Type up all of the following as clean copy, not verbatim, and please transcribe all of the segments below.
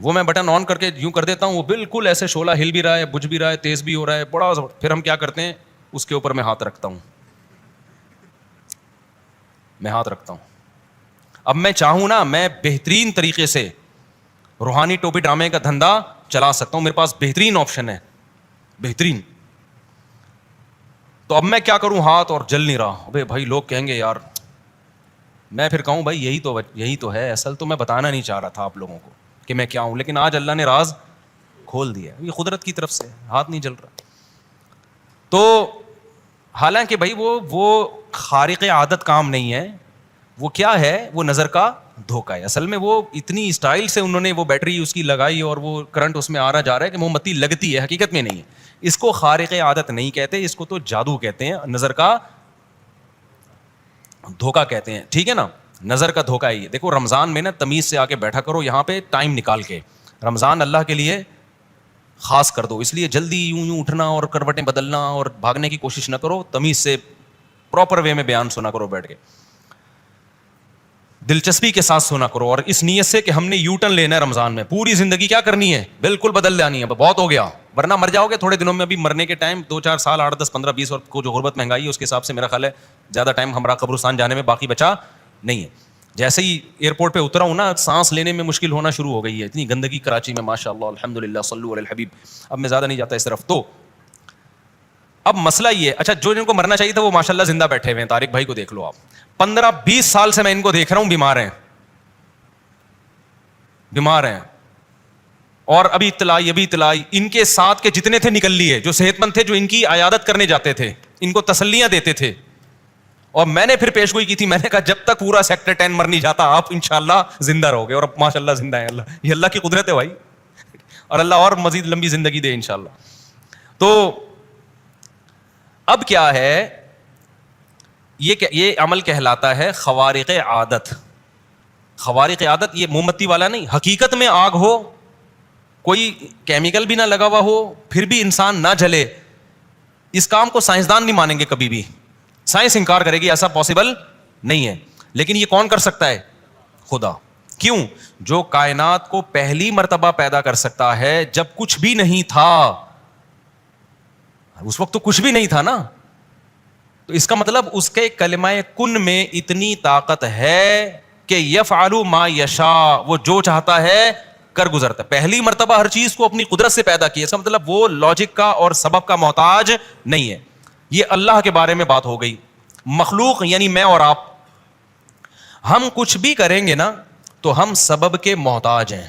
وہ میں بٹن آن کر کے یوں کر دیتا ہوں, وہ بالکل ایسے شعلہ ہل بھی رہا ہے, بجھ بھی رہا ہے, تیز بھی ہو رہا ہے, بڑا. پھر ہم کیا کرتے ہیں, اس کے اوپر میں ہاتھ رکھتا ہوں, میں ہاتھ رکھتا ہوں. اب میں چاہوں نا, میں بہترین طریقے سے روحانی ٹوپی ڈرامے کا دھندا چلا سکتا ہوں, میرے پاس بہترین آپشن ہے, بہترین. تو اب میں کیا کروں, ہاتھ اور جل نہیں رہا. ابے بھائی لوگ کہیں گے یار, میں پھر کہوں بھائی یہی تو ہے اصل, تو میں بتانا نہیں چاہ رہا تھا آپ لوگوں کو کہ میں کیا ہوں, لیکن آج اللہ نے راز کھول دیا. یہ قدرت کی طرف سے, ہاتھ نہیں جل رہا. تو حالانکہ بھائی وہ خارق عادت کام نہیں ہے, وہ کیا ہے, وہ نظر کا دھوکہ ہے. اصل میں وہ اتنی اسٹائل سے انہوں نے وہ بیٹری اس کی لگائی اور وہ کرنٹ اس میں آ رہا جا رہا ہے کہ موم بتی لگتی ہے, حقیقت میں نہیں ہے. اس کو خارق عادت نہیں کہتے, اس کو تو جادو کہتے ہیں, نظر کا دھوکہ کہتے ہیں, ٹھیک ہے نا. نظر کا دھوکہ ہی. دیکھو رمضان میں نا تمیز سے آ کے بیٹھا کرو یہاں پہ, ٹائم نکال کے. رمضان اللہ کے لیے خاص کر دو, اس لیے جلدی یوں اٹھنا اور کروٹیں بدلنا اور بھاگنے کی کوشش نہ کرو, تمیز سے پراپر وے میں بیان سنا کرو بیٹھ کے, دلچسپی کے ساتھ سنا کرو, اور اس نیت سے کہ ہم نے یو ٹرن لینا ہے رمضان میں, پوری زندگی کیا کرنی ہے, بالکل بدل جانی ہے, بہت ہو گیا, ورنہ مر جاؤ گے تھوڑے دنوں میں. ابھی مرنے کے ٹائم 2-4 سال, 8, 10, 15, 20, اور کو جو غربت مہنگائی ہے اس کے حساب سے میرا خیال ہے زیادہ ٹائم ہمارا قبرستان جانے میں باقی بچا نہیں ہے. جیسے ہی ایئرپورٹ پہ اترا ہوں نا, سانس لینے میں مشکل ہونا شروع ہو گئی ہے, اتنی گندگی کراچی میں ماشاء اللہ, الحمدللہ, صلو علی الحبیب. اب میں زیادہ نہیں جاتا اس طرف. تو اب مسئلہ یہ ہے, اچھا جو جن کو مرنا چاہیے تھا وہ ماشاء اللہ زندہ بیٹھے ہوئے ہیں. طارق بھائی کو دیکھ لو آپ, 15-20 سال سے میں ان کو دیکھ رہا ہوں, بیمار ہیں, اور ابھی اطلاعی ان کے ساتھ کے جتنے تھے نکل لیے, جو صحت مند تھے, جو ان کی عیادت کرنے جاتے تھے, ان کو تسلیاں دیتے تھے. اور میں نے پھر پیش گوئی کی تھی, میں نے کہا جب تک پورا سیکٹر 10 مر نہیں جاتا آپ انشاءاللہ زندہ رہو گے, اور اب ماشاءاللہ زندہ ہیں. اللہ, یہ اللہ کی قدرت ہے بھائی, اور اللہ اور مزید لمبی زندگی دے انشاءاللہ. تو اب کیا ہے, یہ عمل کہلاتا ہے خوارق عادت. خوارق عادت یہ موم بتی والا نہیں, حقیقت میں آگ ہو, کوئی کیمیکل بھی نہ لگا ہوا ہو, پھر بھی انسان نہ جلے. اس کام کو سائنسدان نہیں مانیں گے کبھی بھی, سائنس انکار کرے گی, ایسا پاسبل نہیں ہے. لیکن یہ کون کر سکتا ہے, خدا. کیوں, جو کائنات کو پہلی مرتبہ پیدا کر سکتا ہے جب کچھ بھی نہیں تھا. اس وقت تو کچھ بھی نہیں تھا نا, تو اس کا مطلب اس کے کلمہ کن میں اتنی طاقت ہے کہ یفعل ما یشاء, وہ جو چاہتا ہے کر گزرتا ہے. پہلی مرتبہ ہر چیز کو اپنی قدرت سے پیدا کیا, اس کا مطلب وہ لاجک کا اور سبب کا محتاج نہیں ہے. یہ اللہ کے بارے میں بات ہو گئی. مخلوق یعنی میں اور آپ, ہم کچھ بھی کریں گے نا تو ہم سبب کے محتاج ہیں.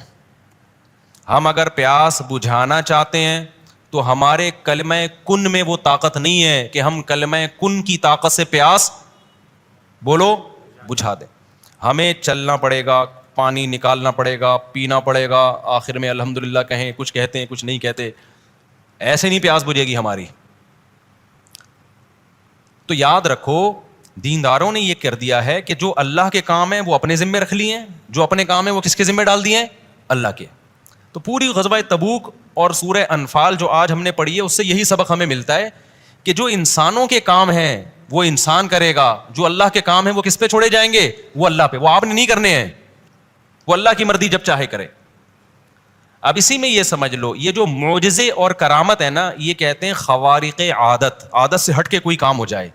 ہم اگر پیاس بجھانا چاہتے ہیں تو ہمارے کلمہ کن میں وہ طاقت نہیں ہے کہ ہم کلمہ کن کی طاقت سے پیاس بولو بجھا دیں. ہمیں چلنا پڑے گا, پانی نکالنا پڑے گا, پینا پڑے گا, آخر میں الحمدللہ کہیں, کچھ کہتے ہیں کچھ نہیں کہتے, ایسے نہیں پیاس بجھے گی ہماری. تو یاد رکھو, دینداروں نے یہ کر دیا ہے کہ جو اللہ کے کام ہیں وہ اپنے ذمہ رکھ لیے ہیں, جو اپنے کام ہیں وہ کس کے ذمہ ڈال دیے ہیں, اللہ کے. تو پوری غزوہ تبوک اور سورہ انفال جو آج ہم نے پڑھی ہے, اس سے یہی سبق ہمیں ملتا ہے کہ جو انسانوں کے کام ہیں وہ انسان کرے گا, جو اللہ کے کام ہیں وہ کس پہ چھوڑے جائیں گے, وہ اللہ پہ. وہ آپ نے نہیں کرنے ہیں, وہ اللہ کی مرضی جب چاہے کرے. اب اسی میں یہ سمجھ لو, یہ جو معجزے اور کرامت ہے نا, یہ کہتے ہیں خوارق عادت. عادت سے ہٹ کے کوئی کام ہو جائے,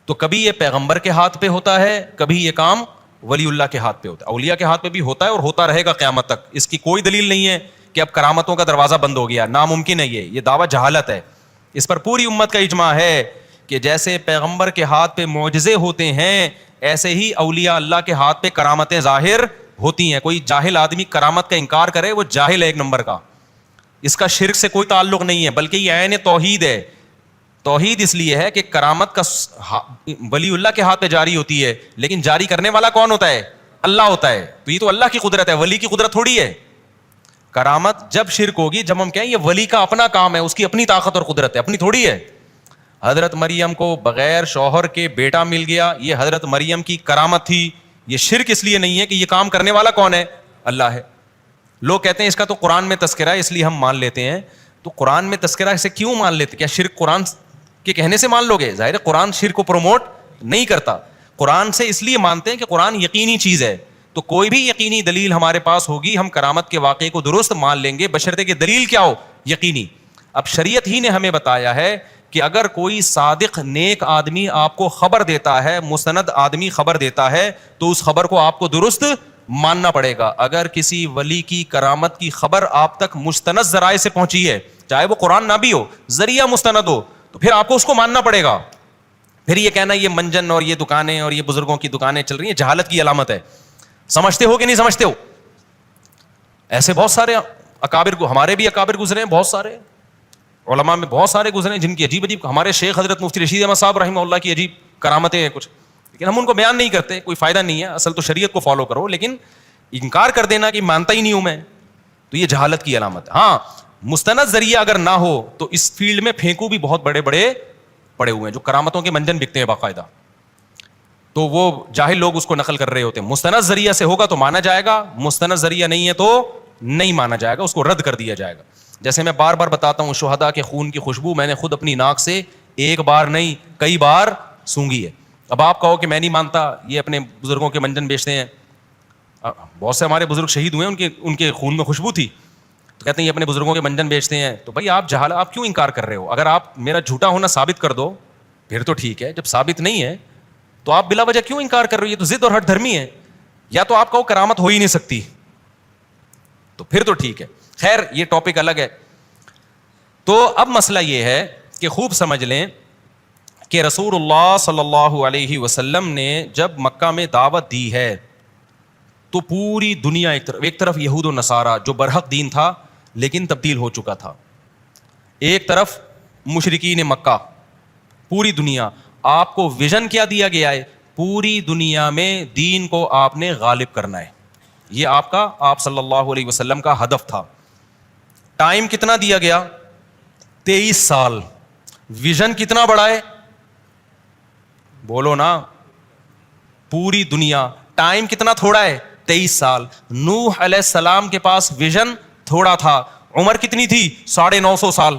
تو کبھی یہ پیغمبر کے ہاتھ پہ ہوتا ہے, کبھی یہ کام ولی اللہ کے ہاتھ پہ ہوتا ہے. اولیاء کے ہاتھ پہ بھی ہوتا ہے اور ہوتا رہے گا قیامت تک. اس کی کوئی دلیل نہیں ہے کہ اب کرامتوں کا دروازہ بند ہو گیا, ناممکن ہے. یہ دعویٰ جہالت ہے. اس پر پوری امت کا اجماع ہے کہ جیسے پیغمبر کے ہاتھ پہ معجزے ہوتے ہیں, ایسے ہی اولیاء اللہ کے ہاتھ پہ کرامتیں ظاہر ہوتی ہیں. کوئی جاہل آدمی کرامت کا انکار کرے, وہ جاہل ہے ایک نمبر کا. اس کا شرک سے کوئی تعلق نہیں ہے, بلکہ یہ عین توحید ہے. توحید اس لیے ہے کہ کرامت کا ولی اللہ کے ہاتھ پہ جاری ہوتی ہے, لیکن جاری کرنے والا کون ہوتا ہے, اللہ ہوتا ہے. تو یہ تو اللہ کی قدرت ہے, ولی کی قدرت تھوڑی ہے. کرامت جب شرک ہوگی, جب ہم کہیں یہ ولی کا اپنا کام ہے, اس کی اپنی طاقت اور قدرت ہے, اپنی تھوڑی ہے. حضرت مریم کو بغیر شوہر کے بیٹا مل گیا, یہ حضرت مریم کی کرامت تھی. یہ شرک اس لیے نہیں ہے کہ یہ کام کرنے والا کون ہے, اللہ ہے. لوگ کہتے ہیں اس کا تو قرآن میں تذکرہ ہے اس لیے ہم مان لیتے ہیں. تو قرآن میں تذکرہ سے کیوں مان لیتے, کیا شرک قرآن کے کہنے سے مان لو گے؟ ظاہر ہے قرآن شرک کو پروموٹ نہیں کرتا. قرآن سے اس لیے مانتے ہیں کہ قرآن یقینی چیز ہے. تو کوئی بھی یقینی دلیل ہمارے پاس ہوگی, ہم کرامت کے واقعے کو درست مان لیں گے, بشرطے کہ دلیل کیا ہو, یقینی. اب شریعت ہی نے ہمیں بتایا ہے کہ اگر کوئی صادق نیک آدمی آپ کو خبر دیتا ہے, مستند آدمی خبر دیتا ہے, تو اس خبر کو آپ کو درست ماننا پڑے گا. اگر کسی ولی کی کرامت کی خبر آپ تک مستند ذرائع سے پہنچی ہے, چاہے وہ قرآن نہ بھی ہو, ذریعہ مستند ہو, تو پھر آپ کو اس کو ماننا پڑے گا. پھر یہ کہنا یہ منجن اور یہ دکانیں اور یہ بزرگوں کی دکانیں چل رہی ہیں, جہالت کی علامت ہے. سمجھتے ہو کہ نہیں سمجھتے ہو؟ ایسے بہت سارے اکابر کو, ہمارے بھی اکابر گزرے ہیں, بہت سارے علماء میں بہت سارے گزرے ہیں جن کی عجیب عجیب, ہمارے شیخ حضرت مفتی رشید احمد صاحب رحمہ اللہ کی عجیب کرامتیں ہیں کچھ, لیکن ہم ان کو بیان نہیں کرتے, کوئی فائدہ نہیں ہے. اصل تو شریعت کو فالو کرو, لیکن انکار کر دینا کہ مانتا ہی نہیں ہوں میں, تو یہ جہالت کی علامت ہے. ہاں, مستند ذریعہ اگر نہ ہو تو اس فیلڈ میں پھینکو بھی بہت بڑے بڑے پڑے ہوئے ہیں جو کرامتوں کے منجن بکتے ہیں باقاعدہ, تو وہ جاہل لوگ اس کو نقل کر رہے ہوتے ہیں. مستند ذریعہ سے ہوگا تو مانا جائے گا, مستند ذریعہ نہیں ہے تو نہیں مانا جائے گا, اس کو رد کر دیا جائے گا. جیسے میں بار بار بتاتا ہوں, شہداء کے خون کی خوشبو میں نے خود اپنی ناک سے ایک بار نہیں کئی بار سونگھی ہے. اب آپ کہو کہ میں نہیں مانتا, یہ اپنے بزرگوں کے منجن بیچتے ہیں. بہت سے ہمارے بزرگ شہید ہوئے ہیں, ان کے خون میں خوشبو تھی, تو کہتے ہیں یہ اپنے بزرگوں کے منجن بیچتے ہیں. تو بھائی آپ جہال, آپ کیوں انکار کر رہے ہو؟ اگر آپ میرا جھوٹا ہونا ثابت کر دو پھر تو ٹھیک ہے, جب ثابت نہیں ہے تو آپ بلا وجہ کیوں انکار کر رہے ہو؟ یہ تو ضد اور ہٹ دھرمی ہے. یا تو آپ کہو کرامت ہو ہی نہیں سکتی, تو پھر تو ٹھیک ہے. خیر, یہ ٹاپک الگ ہے. تو اب مسئلہ یہ ہے کہ خوب سمجھ لیں کہ رسول اللہ صلی اللہ علیہ وسلم نے جب مکہ میں دعوت دی ہے تو پوری دنیا, ایک طرف یہود و نصارہ جو برحق دین تھا لیکن تبدیل ہو چکا تھا, ایک طرف مشرکین مکہ, پوری دنیا. آپ کو ویژن کیا دیا گیا ہے؟ پوری دنیا میں دین کو آپ نے غالب کرنا ہے. یہ آپ صلی اللہ علیہ وسلم کا ہدف تھا. ٹائم کتنا دیا گیا؟ 23 سال. ویژن کتنا بڑا ہے؟ بولو نا, پوری دنیا. ٹائم کتنا تھوڑا ہے؟ 23 سال. نوح علیہ السلام کے پاس ویژن تھوڑا تھا, عمر کتنی تھی؟ 950 سال.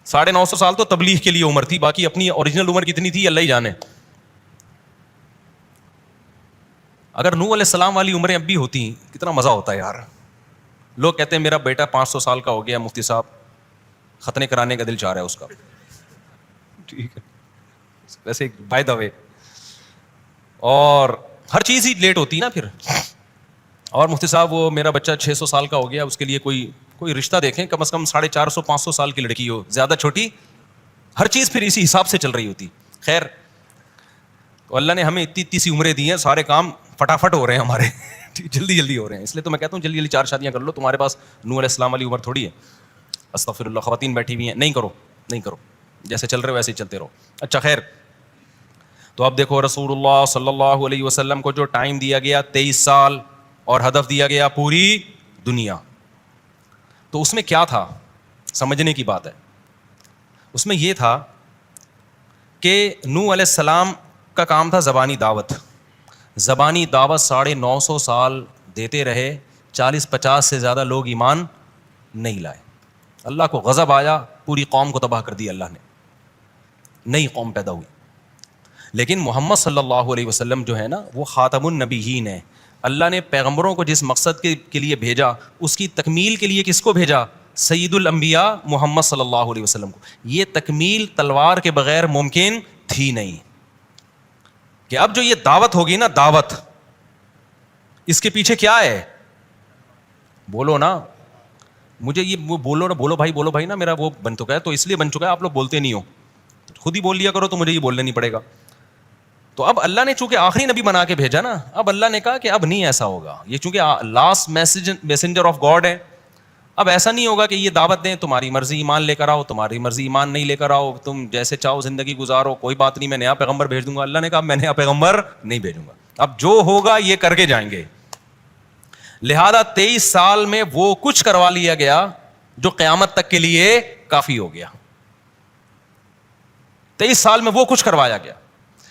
950 سال تو تبلیغ کے لیے عمر تھی, باقی اپنی اوریجنل عمر کتنی تھی اللہ ہی جانے. اگر نوح علیہ السلام والی عمریں اب بھی ہوتی کتنا مزہ ہوتا ہے یار. لوگ کہتے ہیں میرا بیٹا 500 سال کا ہو گیا, مفتی صاحب ختنے کرانے کا دل چاہ رہا ہے اس کا. ٹھیک ہے, ویسے بائی دا وے, اور ہر چیز ہی لیٹ ہوتی نا پھر. اور مفتی صاحب وہ میرا بچہ 600 سال کا ہو گیا, اس کے لیے کوئی رشتہ دیکھیں, کم از کم 450-500 سال کی لڑکی ہو, زیادہ چھوٹی. ہر چیز پھر اسی حساب سے چل رہی ہوتی. خیر, تو اللہ نے ہمیں اتنی سی عمریں دی ہیں, سارے کام فٹافٹ ہو رہے ہیں ہمارے, جلدی جلدی ہو رہے ہیں. اس لیے تو میں کہتا ہوں جلدی جلدی 4 شادیاں کر لو, تمہارے پاس نوح علیہ السلام والی عمر تھوڑی ہے. استغفر اللہ, خواتین بیٹھی ہوئی ہیں, نہیں کرو, جیسے چل رہے ہو ویسے ہی چلتے رہو. اچھا خیر, تو اب دیکھو رسول اللہ صلی اللہ علیہ وسلم کو جو ٹائم دیا گیا 23 سال اور ہدف دیا گیا پوری دنیا. تو اس میں کیا تھا, سمجھنے کی بات ہے. اس میں یہ تھا کہ نوح علیہ السلام کا کام تھا زبانی دعوت. زبانی دعوت 950 سال دیتے رہے, 40-50 سے زیادہ لوگ ایمان نہیں لائے. اللہ کو غضب آیا, پوری قوم کو تباہ کر دیا اللہ نے, نئی قوم پیدا ہوئی. لیکن محمد صلی اللہ علیہ وسلم جو ہے نا, وہ خاتم النبیین ہے. اللہ نے پیغمبروں کو جس مقصد کے لیے بھیجا, اس کی تکمیل کے لیے کس کو بھیجا؟ سید الانبیاء محمد صلی اللہ علیہ وسلم کو. یہ تکمیل تلوار کے بغیر ممکن تھی نہیں. کہ اب جو یہ دعوت ہوگی نا, دعوت, اس کے پیچھے کیا ہے؟ بولو نا, مجھے یہ بولو بھائی نا, میرا وہ بن چکا ہے, تو اس لیے بن چکا ہے, آپ لوگ بولتے نہیں ہو, خود ہی بول لیا کرو, تو مجھے یہ بولنا نہیں پڑے گا. تو اب اللہ نے چونکہ آخری نبی بنا کے بھیجا نا, اب اللہ نے کہا کہ اب نہیں ایسا ہوگا. یہ چونکہ لاسٹ میسنجر آف گاڈ ہے, اب ایسا نہیں ہوگا کہ یہ دعوت دیں, تمہاری مرضی ایمان لے کر آؤ, تمہاری مرضی ایمان نہیں لے کر آؤ, تم جیسے چاہو زندگی گزارو, کوئی بات نہیں, میں نیا پیغمبر بھیج دوں گا. اللہ نے کہا میں نیا پیغمبر نہیں بھیجوں گا, اب جو ہوگا یہ کر کے جائیں گے. لہذا 23 سال میں وہ کچھ کروا لیا گیا جو قیامت تک کے لیے کافی ہو گیا. 23 سال میں وہ کچھ کروایا گیا.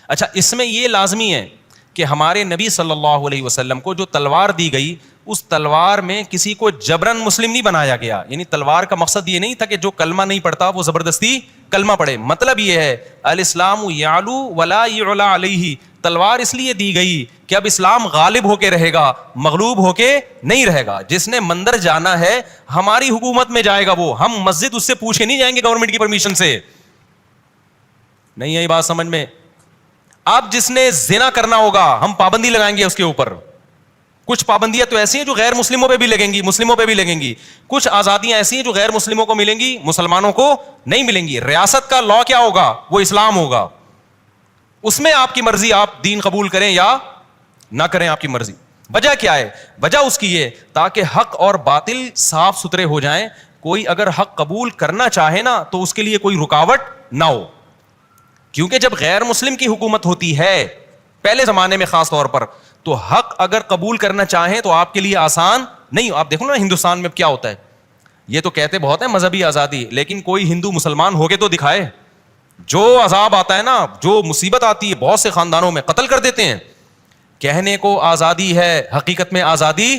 اچھا, اس میں یہ لازمی ہے کہ ہمارے نبی صلی اللہ علیہ وسلم کو جو تلوار دی گئی, اس تلوار میں کسی کو جبرن مسلم نہیں بنایا گیا. یعنی تلوار کا مقصد یہ نہیں تھا کہ جو کلمہ نہیں پڑھتا وہ زبردستی کلمہ پڑھے. مطلب یہ ہے الاسلام یعلو ولا یعلی علیہ, تلوار اس لیے دی گئی کہ اب اسلام غالب ہو کے رہے گا, مغلوب ہو کے نہیں رہے گا. جس نے مندر جانا ہے ہماری حکومت میں جائے گا, وہ ہم مسجد اس سے پوچھ کے نہیں جائیں گے گورنمنٹ کی پرمیشن سے. نہیں ہے بات سمجھ میں؟ اب جس نے زنا کرنا ہوگا ہم پابندی لگائیں گے اس کے اوپر. کچھ پابندیاں تو ایسی ہیں جو غیر مسلموں پہ بھی لگیں گی, مسلموں پہ بھی لگیں گی. کچھ آزادیاں ایسی ہیں جو غیر مسلموں کو ملیں گی, مسلمانوں کو نہیں ملیں گی. ریاست کا لا کیا ہوگا؟ وہ اسلام ہوگا. اس میں آپ کی مرضی, آپ دین قبول کریں یا نہ کریں, آپ کی مرضی. وجہ کیا ہے؟ وجہ اس کی یہ تاکہ حق اور باطل صاف ستھرے ہو جائیں. کوئی اگر حق قبول کرنا چاہے نا تو اس کے لیے کوئی رکاوٹ نہ ہو. کیونکہ جب غیر مسلم کی حکومت ہوتی ہے پہلے زمانے میں خاص طور پر, تو حق اگر قبول کرنا چاہیں تو آپ کے لیے آسان نہیں. آپ دیکھو نا ہندوستان میں کیا ہوتا ہے, یہ تو کہتے بہت ہیں مذہبی آزادی, لیکن کوئی ہندو مسلمان ہو کے تو دکھائے. جو عذاب آتا ہے نا, جو مصیبت آتی ہے, بہت سے خاندانوں میں قتل کر دیتے ہیں. کہنے کو آزادی ہے, حقیقت میں آزادی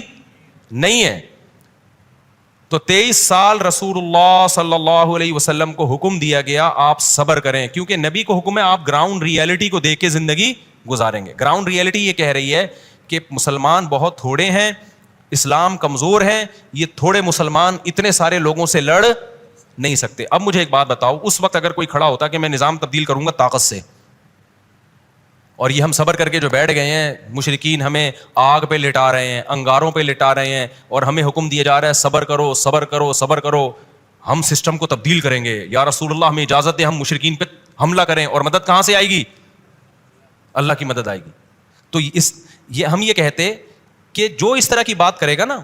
نہیں ہے. تو 23 سال رسول اللہ صلی اللہ علیہ وسلم کو حکم دیا گیا آپ صبر کریں, کیونکہ نبی کو حکم ہے آپ گراؤنڈ ریئلٹی کو دیکھ کے زندگی گزاریں گے. گراؤنڈ ریئلٹی یہ کہہ رہی ہے کہ مسلمان بہت تھوڑے ہیں, اسلام کمزور ہیں, یہ تھوڑے مسلمان اتنے سارے لوگوں سے لڑ نہیں سکتے. اب مجھے ایک بات بتاؤ, اس وقت اگر کوئی کھڑا ہوتا کہ میں نظام تبدیل کروں گا طاقت سے, اور یہ ہم صبر کر کے جو بیٹھ گئے ہیں, مشرکین ہمیں آگ پہ لٹا رہے ہیں, انگاروں پہ لٹا رہے ہیں, اور ہمیں حکم دیا جا رہا ہے صبر کرو صبر کرو صبر کرو, ہم سسٹم کو تبدیل کریں گے, یا رسول اللہ ہمیں اجازت دے ہم مشرکین پہ حملہ کریں, اور مدد کہاں سے آئے گی؟ اللہ کی مدد آئے گی. تو ہم یہ کہتے کہ جو اس طرح کی بات کرے گا نا,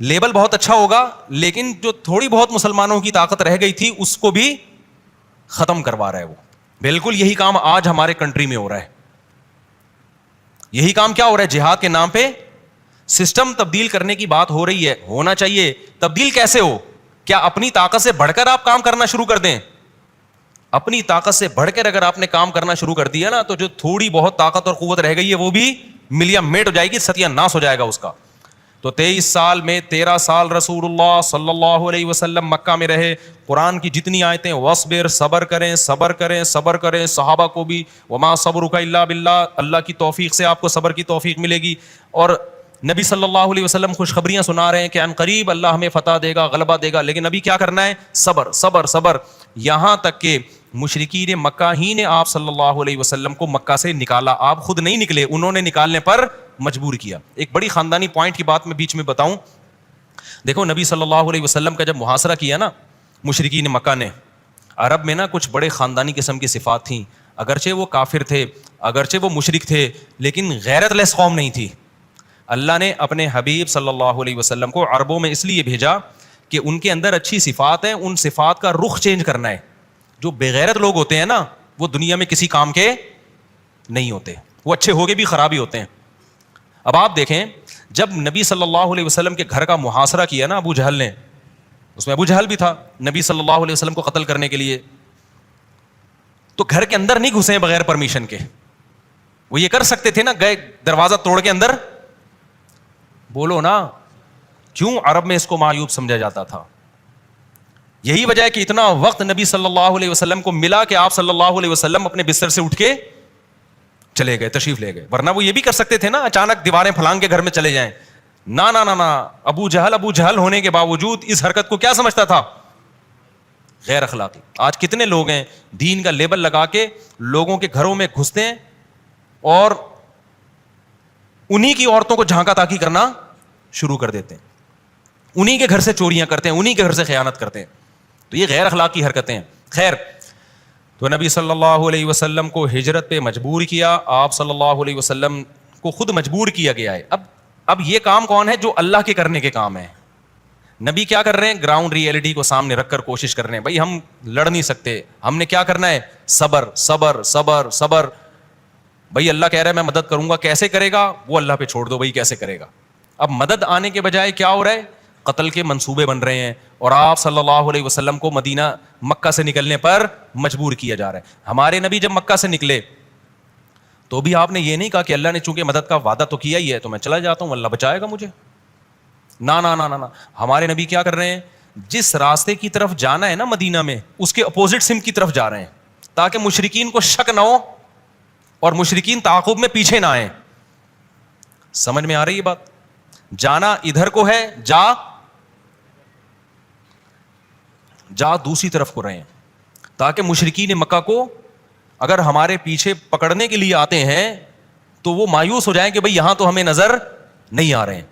لیبل بہت اچھا ہوگا, لیکن جو تھوڑی بہت مسلمانوں کی طاقت رہ گئی تھی اس کو بھی ختم کروا رہا ہے وہ. بالکل یہی کام آج ہمارے کنٹری میں ہو رہا ہے. یہی کام کیا ہو رہا ہے؟ جہاد کے نام پہ سسٹم تبدیل کرنے کی بات ہو رہی ہے. ہونا چاہیے. تبدیل کیسے ہو؟ کیا اپنی طاقت سے بڑھ کر آپ کام کرنا شروع کر دیں؟ اپنی طاقت سے بڑھ کر اگر آپ نے کام کرنا شروع کر دیا نا, تو جو تھوڑی بہت طاقت اور قوت رہ گئی ہے وہ بھی ملیا میٹ ہو جائے گی, ستیہ ناس ہو جائے گا اس کا. تو 23 سال میں 13 سال رسول اللہ صلی اللہ علیہ وسلم مکہ میں رہے. قرآن کی جتنی آیتیں وصبر, صبر کریں صبر کریں صبر کریں, صحابہ کو بھی وما صبرک الا باللہ, اللہ کی توفیق سے آپ کو صبر کی توفیق ملے گی. اور نبی صلی اللہ علیہ وسلم خوشخبریاں سنا رہے ہیں کہ ان قریب اللہ ہمیں فتح دے گا, غلبہ دے گا, لیکن ابھی کیا کرنا ہے؟ صبر صبر صبر. یہاں تک کہ مشرکین مکہ ہی نے آپ صلی اللہ علیہ وسلم کو مکہ سے نکالا. آپ خود نہیں نکلے, انہوں نے نکالنے پر مجبور کیا. ایک بڑی خاندانی پوائنٹ کی بات میں بیچ میں بتاؤں. دیکھو نبی صلی اللہ علیہ وسلم کا جب محاصرہ کیا نا مشرکین مکہ نے, عرب میں نا کچھ بڑے خاندانی قسم کی صفات تھیں. اگرچہ وہ کافر تھے, اگرچہ وہ مشرک تھے, لیکن غیرت لیس قوم نہیں تھی. اللہ نے اپنے حبیب صلی اللہ علیہ وسلم کو عربوں میں اس لیے بھیجا کہ ان کے اندر اچھی صفات ہیں, ان صفات کا رخ چینج کرنا ہے. جو بغیرت لوگ ہوتے ہیں نا وہ دنیا میں کسی کام کے نہیں ہوتے, وہ اچھے ہو کے بھی خراب ہی ہوتے ہیں. اب آپ دیکھیں جب نبی صلی اللہ علیہ وسلم کے گھر کا محاصرہ کیا نا ابو جہل نے, اس میں ابو جہل بھی تھا نبی صلی اللہ علیہ وسلم کو قتل کرنے کے لیے, تو گھر کے اندر نہیں گھسے بغیر پرمیشن کے. وہ یہ کر سکتے تھے نا, گئے دروازہ توڑ کے اندر. بولو نا کیوں عرب میں اس کو معیوب سمجھا جاتا تھا؟ یہی وجہ ہے کہ اتنا وقت نبی صلی اللہ علیہ وسلم کو ملا کہ آپ صلی اللہ علیہ وسلم اپنے بستر سے اٹھ کے چلے گئے, تشریف لے گئے. ورنہ وہ یہ بھی کر سکتے تھے نا اچانک دیواریں پھلانگ کے گھر میں چلے جائیں. نہ نہ نہ, ابو جہل ہونے کے باوجود اس حرکت کو کیا سمجھتا تھا؟ غیر اخلاقی. آج کتنے لوگ ہیں دین کا لیبل لگا کے لوگوں کے گھروں میں گھستے ہیں اور انہی کی عورتوں کو جھانکا تاکی کرنا شروع کر دیتے ہیں, انہی کے گھر سے چوریاں کرتے ہیں, انہی کے گھر سے خیانت کرتے ہیں. تو یہ غیر اخلاقی حرکتیں ہیں. خیر, تو نبی صلی اللہ علیہ وسلم کو ہجرت پہ مجبور کیا, آپ صلی اللہ علیہ وسلم کو خود مجبور کیا گیا ہے. اب یہ کام کون ہے؟ جو اللہ کے کرنے کے کام ہے. نبی کیا کر رہے ہیں؟ گراؤنڈ ریئلٹی کو سامنے رکھ کر کوشش کر رہے ہیں. بھائی ہم لڑ نہیں سکتے, ہم نے کیا کرنا ہے؟ صبر صبر صبر صبر. بھائی اللہ کہہ رہا ہے میں مدد کروں گا, کیسے کرے گا وہ اللہ پہ چھوڑ دو, بھائی کیسے کرے گا. اب مدد آنے کے بجائے کیا ہو رہا ہے؟ قتل کے منصوبے بن رہے ہیں, اور آپ صلی اللہ علیہ وسلم کو مدینہ مکہ سے نکلنے پر مجبور کیا جا رہا ہے. ہمارے نبی جب مکہ سے نکلے تو بھی آپ نے یہ نہیں کہا کہ اللہ نے چونکہ مدد کا وعدہ تو کیا ہی ہے تو میں چلا جاتا ہوں, اللہ بچائے گا مجھے. نہ نہ نہ نہ, ہمارے نبی کیا کر رہے ہیں؟ جس راستے کی طرف جانا ہے نا مدینہ میں, اس کے اپوزٹ سمت کی طرف جا رہے ہیں, تاکہ مشرکین کو شک نہ ہو اور مشرکین تعاقب میں پیچھے نہ آئیں. سمجھ میں آ رہی ہے بات؟ جانا ادھر کو ہے, جا دوسری طرف کو رہے, تاکہ مشرکین مکہ کو اگر ہمارے پیچھے پکڑنے کے لیے آتے ہیں تو وہ مایوس ہو جائیں کہ بھئی یہاں تو ہمیں نظر نہیں آ رہے ہیں.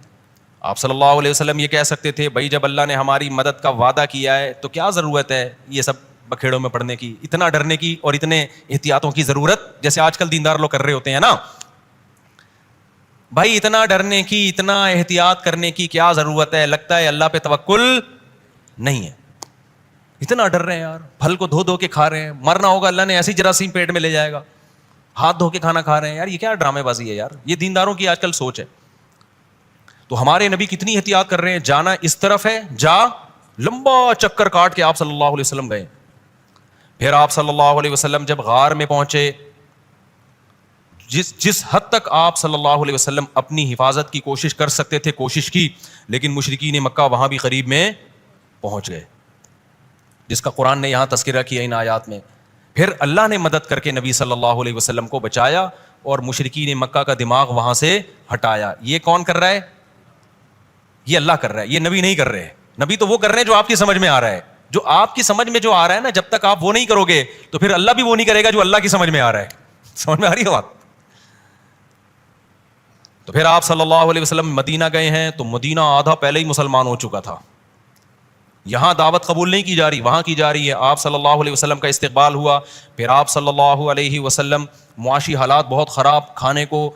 آپ صلی اللہ علیہ وسلم یہ کہہ سکتے تھے بھائی جب اللہ نے ہماری مدد کا وعدہ کیا ہے تو کیا ضرورت ہے یہ سب بکھیڑوں میں پڑنے کی, اتنا ڈرنے کی اور اتنے احتیاطوں کی ضرورت, جیسے آج کل دیندار لوگ کر رہے ہوتے ہیں نا. بھائی اتنا ڈرنے کی, اتنا احتیاط کرنے کی کیا ضرورت ہے, لگتا ہے اللہ پہ توکل نہیں ہے. اتنا ڈر رہے ہیں یار, پھل کو دھو کے کھا رہے ہیں, مرنا ہوگا اللہ نے ایسی جراثیم پیٹ میں لے جائے گا, ہاتھ دھو کے کھانا کھا رہے ہیں. یار یہ کیا ڈرامے بازی ہے یار, یہ دینداروں کی آج کل سوچ ہے. تو ہمارے نبی کتنی احتیاط کر رہے ہیں, جانا اس طرف ہے, لمبا چکر کاٹ کے آپ صلی اللہ علیہ وسلم گئے. پھر آپ صلی اللہ علیہ وسلم جب غار میں پہنچے, جس حد تک آپ صلی اللہ علیہ وسلم اپنی حفاظت کی کوشش کر سکتے تھے کوشش کی, لیکن مشرکین مکہ وہاں بھی قریب میں پہنچ گئے, جس کا قرآن نے یہاں تذکرہ کیا ان آیات میں. پھر اللہ نے مدد کر کے نبی صلی اللہ علیہ وسلم کو بچایا اور مشرکین مکہ کا دماغ وہاں سے ہٹایا. یہ کون کر رہا ہے؟ یہ اللہ کر رہا ہے, یہ نبی نہیں کر رہے. نبی تو وہ کر رہے ہیں جو آپ کی سمجھ میں آ رہا ہے. جو آپ کی سمجھ میں جو آ رہا ہے نا, جب تک آپ وہ نہیں کرو گے تو پھر اللہ بھی وہ نہیں کرے گا جو اللہ کی سمجھ میں آ رہا ہے. سمجھ میں آ رہی ہے بات؟ تو پھر آپ صلی اللہ علیہ وسلم مدینہ گئے ہیں تو مدینہ آدھا پہلے ہی مسلمان ہو چکا تھا. یہاں دعوت قبول نہیں کی جا رہی, وہاں کی جا رہی ہے. آپ صلی اللہ علیہ وسلم کا استقبال ہوا. پھر آپ صلی اللہ علیہ وسلم, معاشی حالات بہت خراب, کھانے کو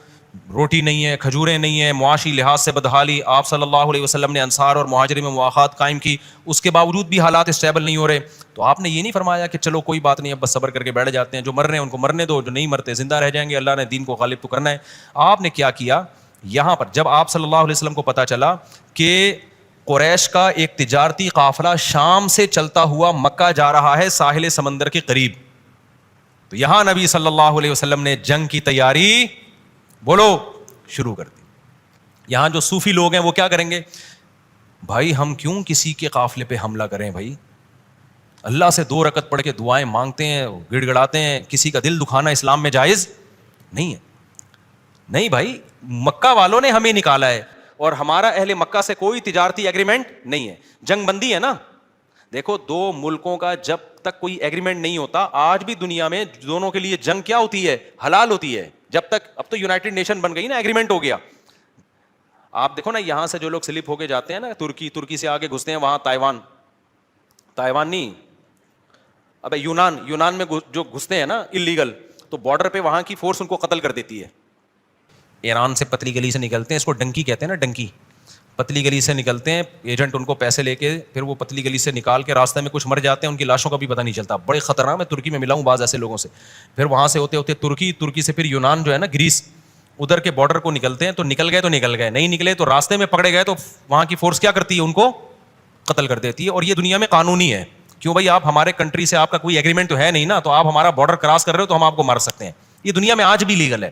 روٹی نہیں ہے, کھجوریں نہیں ہیں, معاشی لحاظ سے بدحالی. آپ صلی اللہ علیہ وسلم نے انصار اور مہاجرین میں مواخات قائم کی, اس کے باوجود بھی حالات اسٹیبل نہیں ہو رہے. تو آپ نے یہ نہیں فرمایا کہ چلو کوئی بات نہیں, اب بس صبر کر کے بیٹھ جاتے ہیں, جو مر رہے ہیں ان کو مرنے دو, جو نہیں مرتے زندہ رہ جائیں گے, اللہ نے دین کو غالب تو کرنا ہے. آپ نے کیا کیا یہاں پر, جب آپ صلی اللہ علیہ وسلم کو پتا چلا کہ قریش کا ایک تجارتی قافلہ شام سے چلتا ہوا مکہ جا رہا ہے ساحل سمندر کے قریب, تو یہاں نبی صلی اللہ علیہ وسلم نے جنگ کی تیاری شروع کر دی. یہاں جو صوفی لوگ ہیں وہ کیا کریں گے, بھائی ہم کیوں کسی کے قافلے پہ حملہ کریں, بھائی اللہ سے 2 رکعت پڑھ کے دعائیں مانگتے ہیں, گڑ گڑاتے ہیں, کسی کا دل دکھانا اسلام میں جائز نہیں ہے. نہیں بھائی, مکہ والوں نے ہمیں نکالا ہے اور ہمارا اہل مکہ سے کوئی تجارتی ایگریمنٹ نہیں ہے, جنگ بندی ہے نا. دیکھو 2 ملکوں کا جب تک کوئی ایگریمنٹ نہیں ہوتا, آج بھی دنیا میں دونوں کے لیے جنگ کیا ہوتی ہے, حلال ہوتی ہے. جب تک, اب تو یونائٹڈ نیشن بن گئی نا, ایگریمنٹ ہو گیا. آپ دیکھو نا یہاں سے جو لوگ سلپ ہو کے جاتے ہیں نا, ترکی سے آگے گھستے ہیں, وہاں تائیوان نہیں, ابے یونان میں جو گھستے ہیں نا اللیگل, تو بارڈر پہ وہاں کی فورس ان کو قتل کر دیتی ہے. ایران سے پتلی گلی سے نکلتے ہیں, اس کو ڈنکی کہتے ہیں نا, ڈنکی, پتلی گلی سے نکلتے ہیں, ایجنٹ ان کو پیسے لے کے پھر وہ پتلی گلی سے نکال کے راستے میں کچھ مر جاتے ہیں, ان کی لاشوں کا بھی پتہ نہیں چلتا. بڑے خطرناک, میں ترکی میں ملا ہوں بعض ایسے لوگوں سے. پھر وہاں سے ہوتے ہوتے ترکی سے پھر یونان جو ہے نا, گریس, ادھر کے بارڈر کو نکلتے ہیں. تو نکل گئے, نہیں نکلے تو راستے میں پکڑے گئے تو وہاں کی فورس کیا کرتی ہے, ان کو قتل کر دیتی ہے. اور یہ دنیا میں قانونی ہے. کیوں بھائی, آپ ہمارے کنٹری سے, آپ کا کوئی ایگریمنٹ تو ہے نہیں نا, تو آپ ہمارا بارڈر کراس کر رہے ہو تو ہم آپ کو مار سکتے ہیں. یہ دنیا میں آج بھی لیگل ہے.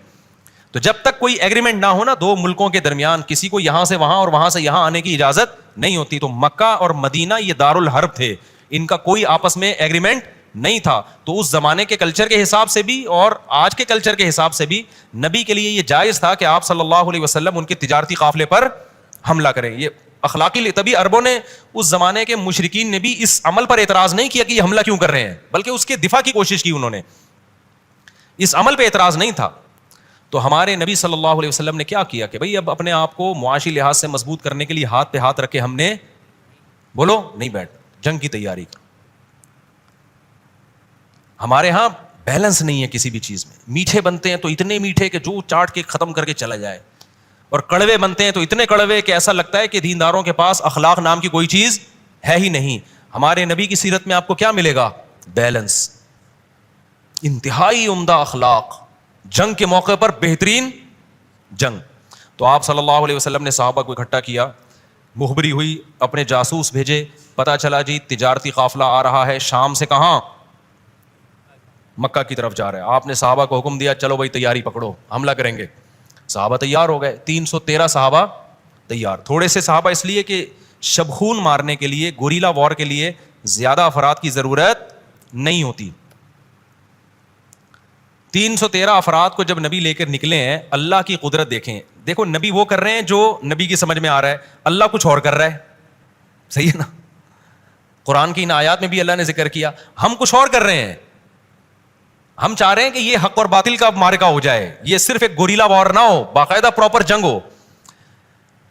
تو جب تک کوئی ایگریمنٹ نہ ہو نا 2 ملکوں کے درمیان, کسی کو یہاں سے وہاں اور وہاں سے یہاں آنے کی اجازت نہیں ہوتی. تو مکہ اور مدینہ یہ دار الحرب تھے, ان کا کوئی آپس میں ایگریمنٹ نہیں تھا. تو اس زمانے کے کلچر کے حساب سے بھی اور آج کے کلچر کے حساب سے بھی نبی کے لیے یہ جائز تھا کہ آپ صلی اللہ علیہ وسلم ان کے تجارتی قافلے پر حملہ کریں. یہ اخلاقی لیے, تبھی عربوں نے, اس زمانے کے مشرکین نے بھی اس عمل پر اعتراض نہیں کیا کہ یہ حملہ کیوں کر رہے ہیں, بلکہ اس کے دفاع کی کوشش کی انہوں نے. اس عمل پہ اعتراض نہیں تھا. تو ہمارے نبی صلی اللہ علیہ وسلم نے کیا کیا کہ بھئی اب اپنے آپ کو معاشی لحاظ سے مضبوط کرنے کے لیے ہاتھ پہ ہاتھ رکھے ہم نے نہیں بیٹھ, جنگ کی تیاری کر. ہمارے ہاں بیلنس نہیں ہے کسی بھی چیز میں. میٹھے بنتے ہیں تو اتنے میٹھے کہ جو چاٹ کے ختم کر کے چلا جائے, اور کڑوے بنتے ہیں تو اتنے کڑوے کہ ایسا لگتا ہے کہ دینداروں کے پاس اخلاق نام کی کوئی چیز ہے ہی نہیں. ہمارے نبی کی سیرت میں آپ کو کیا ملے گا, بیلنس, انتہائی عمدہ اخلاق, جنگ کے موقع پر بہترین جنگ. تو آپ صلی اللہ علیہ وسلم نے صحابہ کو اکٹھا کیا, مخبری ہوئی, اپنے جاسوس بھیجے, پتا چلا جی تجارتی قافلہ آ رہا ہے شام سے, کہاں, مکہ کی طرف جا رہا ہے. آپ نے صحابہ کو حکم دیا چلو بھائی تیاری پکڑو, حملہ کریں گے. صحابہ تیار ہو گئے, 313 صحابہ تیار. تھوڑے سے صحابہ اس لیے کہ شبخون مارنے کے لیے, گوریلا وار کے لیے زیادہ افراد کی ضرورت نہیں ہوتی. 313 افراد کو جب نبی لے کر نکلے ہیں, اللہ کی قدرت دیکھیں. دیکھو نبی وہ کر رہے ہیں جو نبی کی سمجھ میں آ رہا ہے, اللہ کچھ اور کر رہا ہے. صحیح ہے نا؟ قرآن کی ان آیات میں بھی اللہ نے ذکر کیا, ہم کچھ اور کر رہے ہیں. ہم چاہ رہے ہیں کہ یہ حق اور باطل کا معرکہ ہو جائے, یہ صرف ایک گوریلا وار نہ ہو, باقاعدہ پراپر جنگ ہو.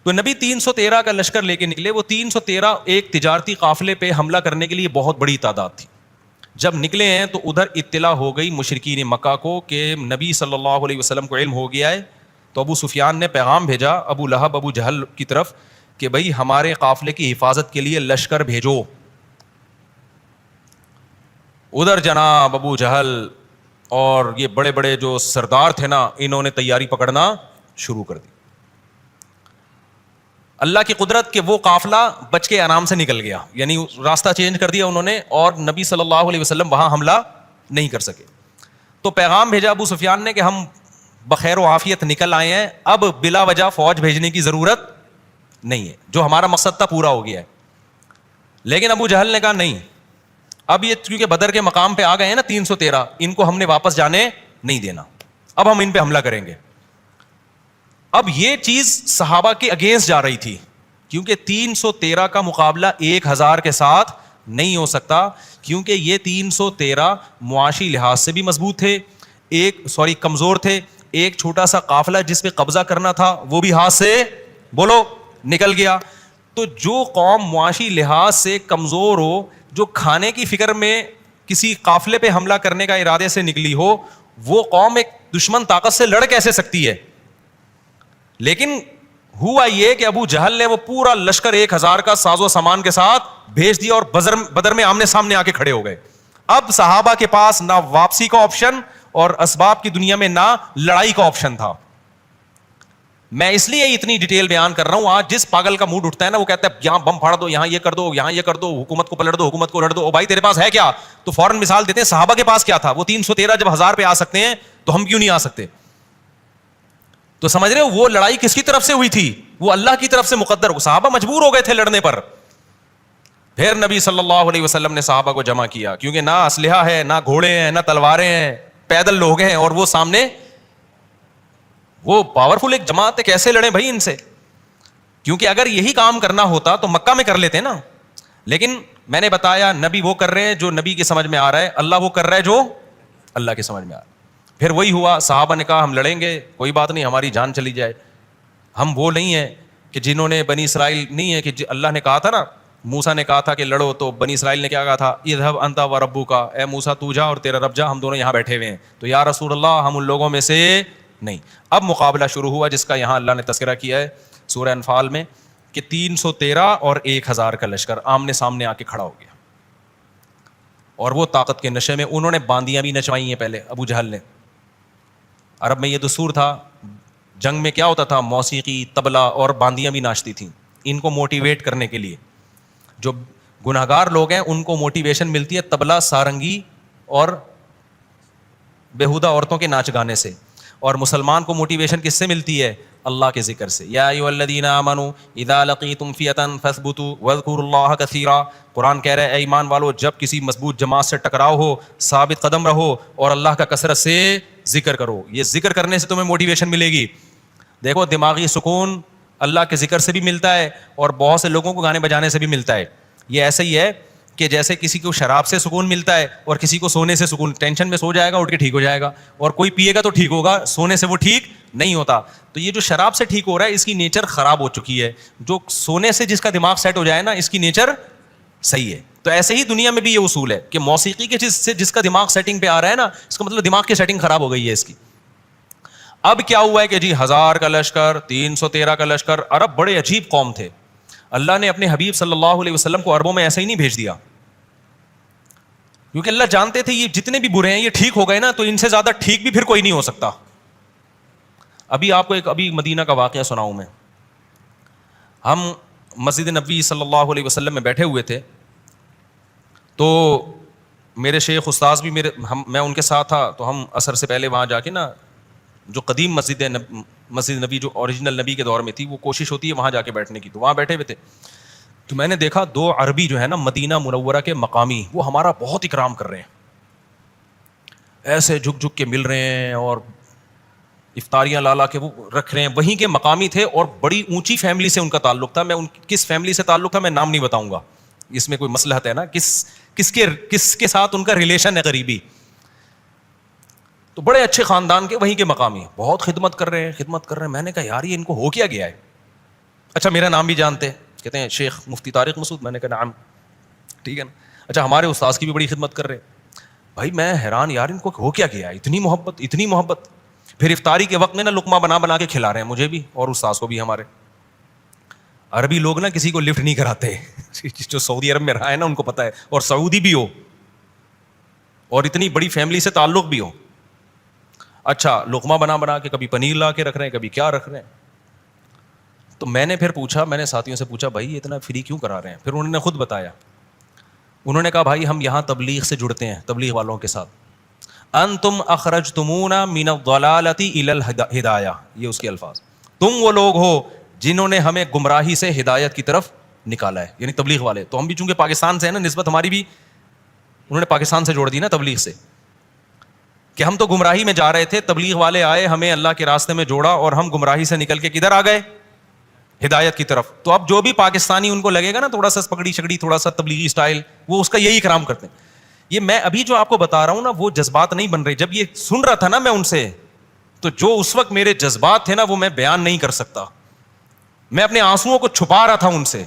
تو نبی 313 کا لشکر لے کے نکلے. وہ 313 ایک تجارتی قافلے پہ حملہ کرنے کے لیے بہت بڑی تعداد تھی. جب نکلے ہیں تو ادھر اطلاع ہو گئی مشرکین مکہ کو کہ نبی صلی اللہ علیہ وسلم کو علم ہو گیا ہے. تو ابو سفیان نے پیغام بھیجا ابو لہب ابو جہل کی طرف کہ بھائی ہمارے قافلے کی حفاظت کے لیے لشکر بھیجو. ادھر جناب ابو جہل اور یہ بڑے بڑے جو سردار تھے نا, انہوں نے تیاری پکڑنا شروع کر دی. اللہ کی قدرت کہ وہ قافلہ بچ کے آرام سے نکل گیا, یعنی راستہ چینج کر دیا انہوں نے, اور نبی صلی اللہ علیہ وسلم وہاں حملہ نہیں کر سکے. تو پیغام بھیجا ابو سفیان نے کہ ہم بخیر و عافیت نکل آئے ہیں, اب بلا وجہ فوج بھیجنے کی ضرورت نہیں ہے, جو ہمارا مقصد تھا پورا ہو گیا ہے. لیکن ابو جہل نے کہا نہیں, اب یہ کیونکہ بدر کے مقام پہ آ گئے ہیں نا 313, ان کو ہم نے واپس جانے نہیں دینا, اب ہم ان پہ حملہ کریں گے. اب یہ چیز صحابہ کے اگینسٹ جا رہی تھی, کیونکہ 313 کا مقابلہ 1000 کے ساتھ نہیں ہو سکتا, کیونکہ یہ 313 معاشی لحاظ سے بھی مضبوط تھے, کمزور تھے. ایک چھوٹا سا قافلہ جس پہ قبضہ کرنا تھا وہ بھی ہاتھ سے بولو نکل گیا. تو جو قوم معاشی لحاظ سے کمزور ہو, جو کھانے کی فکر میں کسی قافلے پہ حملہ کرنے کا ارادے سے نکلی ہو, وہ قوم ایک دشمن طاقت سے لڑ کیسے سکتی ہے. لیکن ہوا یہ کہ ابو جہل نے وہ پورا لشکر 1000 کا ساز و سامان کے ساتھ بھیج دیا اور بدر میں آمنے سامنے آ کے کھڑے ہو گئے. اب صحابہ کے پاس نہ واپسی کا آپشن اور اسباب کی دنیا میں نہ لڑائی کا آپشن تھا. میں اس لیے اتنی ڈیٹیل بیان کر رہا ہوں. آج جس پاگل کا موڈ اٹھتا ہے نا, وہ کہتا ہے یہاں بم پھاڑ دو, یہاں یہ کر دو, یہاں یہ کر دو, حکومت کو پلٹ دو, حکومت کو لڑ دو. او بھائی تیرے پاس ہے کیا؟ تو فوراً مثال دیتے ہیں صحابہ کے پاس کیا تھا. وہ 313 جب 1000 پہ آ سکتے ہیں تو ہم کیوں نہیں آ سکتے؟ تو سمجھ رہے ہو وہ لڑائی کس کی طرف سے ہوئی تھی؟ وہ اللہ کی طرف سے مقدر. صحابہ مجبور ہو گئے تھے لڑنے پر. پھر نبی صلی اللہ علیہ وسلم نے صحابہ کو جمع کیا, کیونکہ نہ اسلحہ ہے, نہ گھوڑے ہیں, نہ تلواریں ہیں, پیدل لوگ ہیں, اور وہ سامنے وہ پاورفل ایک جماعت ہے, کیسے لڑیں بھائی ان سے؟ کیونکہ اگر یہی کام کرنا ہوتا تو مکہ میں کر لیتے نا. لیکن میں نے بتایا نبی وہ کر رہے ہیں جو نبی کی سمجھ میں آ رہا ہے, اللہ وہ کر رہا ہے جو اللہ کی سمجھ میں آ رہا ہے. پھر وہی ہوا, صحابہ نے کہا ہم لڑیں گے, کوئی بات نہیں, ہماری جان چلی جائے. ہم وہ نہیں ہیں کہ جنہوں نے بنی اسرائیل نہیں ہے کہ اللہ نے کہا تھا نا, موسیٰ نے کہا تھا کہ لڑو, تو بنی اسرائیل نے کیا کہا تھا, اذهب انت وربک, اے موسیٰ تو جا اور تیرا رب جا, ہم دونوں یہاں بیٹھے ہوئے ہیں. تو یا رسول اللہ ہم ان لوگوں میں سے نہیں. اب مقابلہ شروع ہوا جس کا یہاں اللہ نے تذکرہ کیا ہے سورہ انفال میں کہ 313 اور 1000 کا لشکر آمنے سامنے آ کے کھڑا ہو گیا. اور وہ طاقت کے نشے میں انہوں نے باندیاں بھی نچوائی ہیں پہلے ابو جہل نے. عرب میں یہ دستور تھا, جنگ میں کیا ہوتا تھا, موسیقی, طبلہ اور باندیاں بھی ناچتی تھیں ان کو موٹیویٹ کرنے کے لیے. جو گناہگار لوگ ہیں ان کو موٹیویشن ملتی ہے طبلہ, سارنگی اور بیہودہ عورتوں کے ناچ گانے سے. اور مسلمان کو موٹیویشن کس سے ملتی ہے؟ اللہ کے ذکر سے. یا ایھا الذین آمنوا اذا لقیتم فئۃ فاثبتوا واذکروا اللہ کثیرا. قرآن کہہ رہا ہے اے ایمان والو, جب کسی مضبوط جماعت سے ٹکراؤ ہو, ثابت قدم رہو اور اللہ کا کثرت سے ذکر کرو. یہ ذکر کرنے سے تمہیں موٹیویشن ملے گی. دیکھو دماغی سکون اللہ کے ذکر سے بھی ملتا ہے اور بہت سے لوگوں کو گانے بجانے سے بھی ملتا ہے. یہ ایسے ہی ہے کہ جیسے کسی کو شراب سے سکون ملتا ہے اور کسی کو سونے سے سکون. ٹینشن میں سو جائے گا, اٹھ کے ٹھیک ہو جائے گا, اور کوئی پیے گا تو ٹھیک ہوگا, سونے سے وہ ٹھیک نہیں ہوتا. تو یہ جو شراب سے ٹھیک ہو رہا ہے اس کی نیچر خراب ہو چکی ہے. جو سونے سے جس کا دماغ سیٹ ہو جائے نا, اس کی نیچر صحیح ہے. تو ایسے ہی دنیا میں بھی یہ اصول ہے کہ موسیقی کے جس کا دماغ سیٹنگ پہ آ رہا ہے نا, اس کا مطلب دماغ کی سیٹنگ خراب ہو گئی ہے اس کی. اب کیا ہوا ہے کہ جی 1000 کا لشکر, 313 کا لشکر. عرب بڑے عجیب قوم تھے. اللہ نے اپنے حبیب صلی اللہ علیہ وسلم کو عربوں میں ایسے ہی نہیں بھیج دیا, کیونکہ اللہ جانتے تھے یہ جتنے بھی برے ہیں یہ ٹھیک ہو گئے نا, تو ان سے زیادہ ٹھیک بھی پھر کوئی نہیں ہو سکتا. ابھی آپ کو ایک مدینہ کا واقعہ سناؤں میں. ہم مسجد نبوی صلی اللہ علیہ وسلم میں بیٹھے ہوئے تھے, تو میرے شیخ استاذ بھی میں ان کے ساتھ تھا. تو ہم عصر سے پہلے وہاں جا کے نا, جو قدیم مسجد نبی جو اوریجنل نبی کے دور میں تھی, وہ کوشش ہوتی ہے وہاں جا کے بیٹھنے کی. تو وہاں بیٹھے ہوئے تھے, تو میں نے دیکھا 2 عربی جو ہے نا مدینہ منورہ کے مقامی, وہ ہمارا بہت اکرام کر رہے ہیں. ایسے جھک جھک کے مل رہے ہیں اور افطاریاں لا کے وہ رکھ رہے ہیں. وہیں کے مقامی تھے اور بڑی اونچی فیملی سے ان کا تعلق تھا. میں ان کس فیملی سے تعلق تھا میں نام نہیں بتاؤں گا, اس میں کوئی مصلحت ہے نا, کس کے ساتھ ان کا ریلیشن ہے قریبی. تو بڑے اچھے خاندان کے وہیں کے مقامی, بہت خدمت کر رہے ہیں. میں نے کہا یار یہ ان کو ہو کیا گیا ہے. اچھا میرا نام بھی جانتے ہیں, کہتے ہیں شیخ مفتی طارق مسعود. میں نے کہا نعم, ٹھیک ہے نا. اچھا ہمارے استاذ کی بھی بڑی خدمت کر رہے ہیں. بھائی میں حیران یار ان کو ہو کیا گیا ہے, اتنی محبت. پھر افطاری کے وقت میں نا لقمہ بنا کے کھلا رہے ہیں مجھے بھی اور استاذ کو بھی. ہمارے عربی لوگ نا کسی کو لفٹ نہیں کراتے, جو سعودی عرب میں رہا ہے نا ان کو پتا ہے, اور سعودی بھی ہو اور اتنی بڑی فیملی سے تعلق بھی ہو. اچھا لقمہ بنا کے کبھی پنیر لا کے رکھ رہے ہیں, کبھی کیا رکھ رہے ہیں. تو میں نے پھر پوچھا, میں نے ساتھیوں سے پوچھا بھائی یہ اتنا فری کیوں کرا رہے ہیں. پھر انہوں نے خود بتایا. انہوں نے کہا بھائی ہم یہاں تبلیغ سے جڑتے ہیں, تبلیغ والوں کے ساتھ. انتم اخرجتمونا من الضلالۃ الی الہدایہ, یہ اس کے الفاظ. تم وہ لوگ ہو جنہوں نے ہمیں گمراہی سے ہدایت کی طرف نکالا ہے, یعنی تبلیغ والے. تو ہم بھی چونکہ پاکستان سے ہیں نا, نسبت ہماری بھی انہوں نے پاکستان سے جوڑ دی نا تبلیغ سے, کہ ہم تو گمراہی میں جا رہے تھے, تبلیغ والے آئے ہمیں اللہ کے راستے میں جوڑا اور ہم گمراہی سے نکل کے کدھر آ گئے, ہدایت کی طرف. تو اب جو بھی پاکستانی ان کو لگے گا نا تھوڑا سا پکڑی شکڑی, تھوڑا سا تبلیغی اسٹائل, وہ اس کا یہی اکرام کرتے ہیں. یہ میں ابھی جو آپ کو بتا رہا ہوں نا وہ جذبات نہیں بن رہے. جب یہ سن رہا تھا نا میں ان سے, تو جو اس وقت میرے جذبات تھے نا وہ میں بیان نہیں کر سکتا. میں اپنے آنسوؤں کو چھپا رہا تھا ان سے,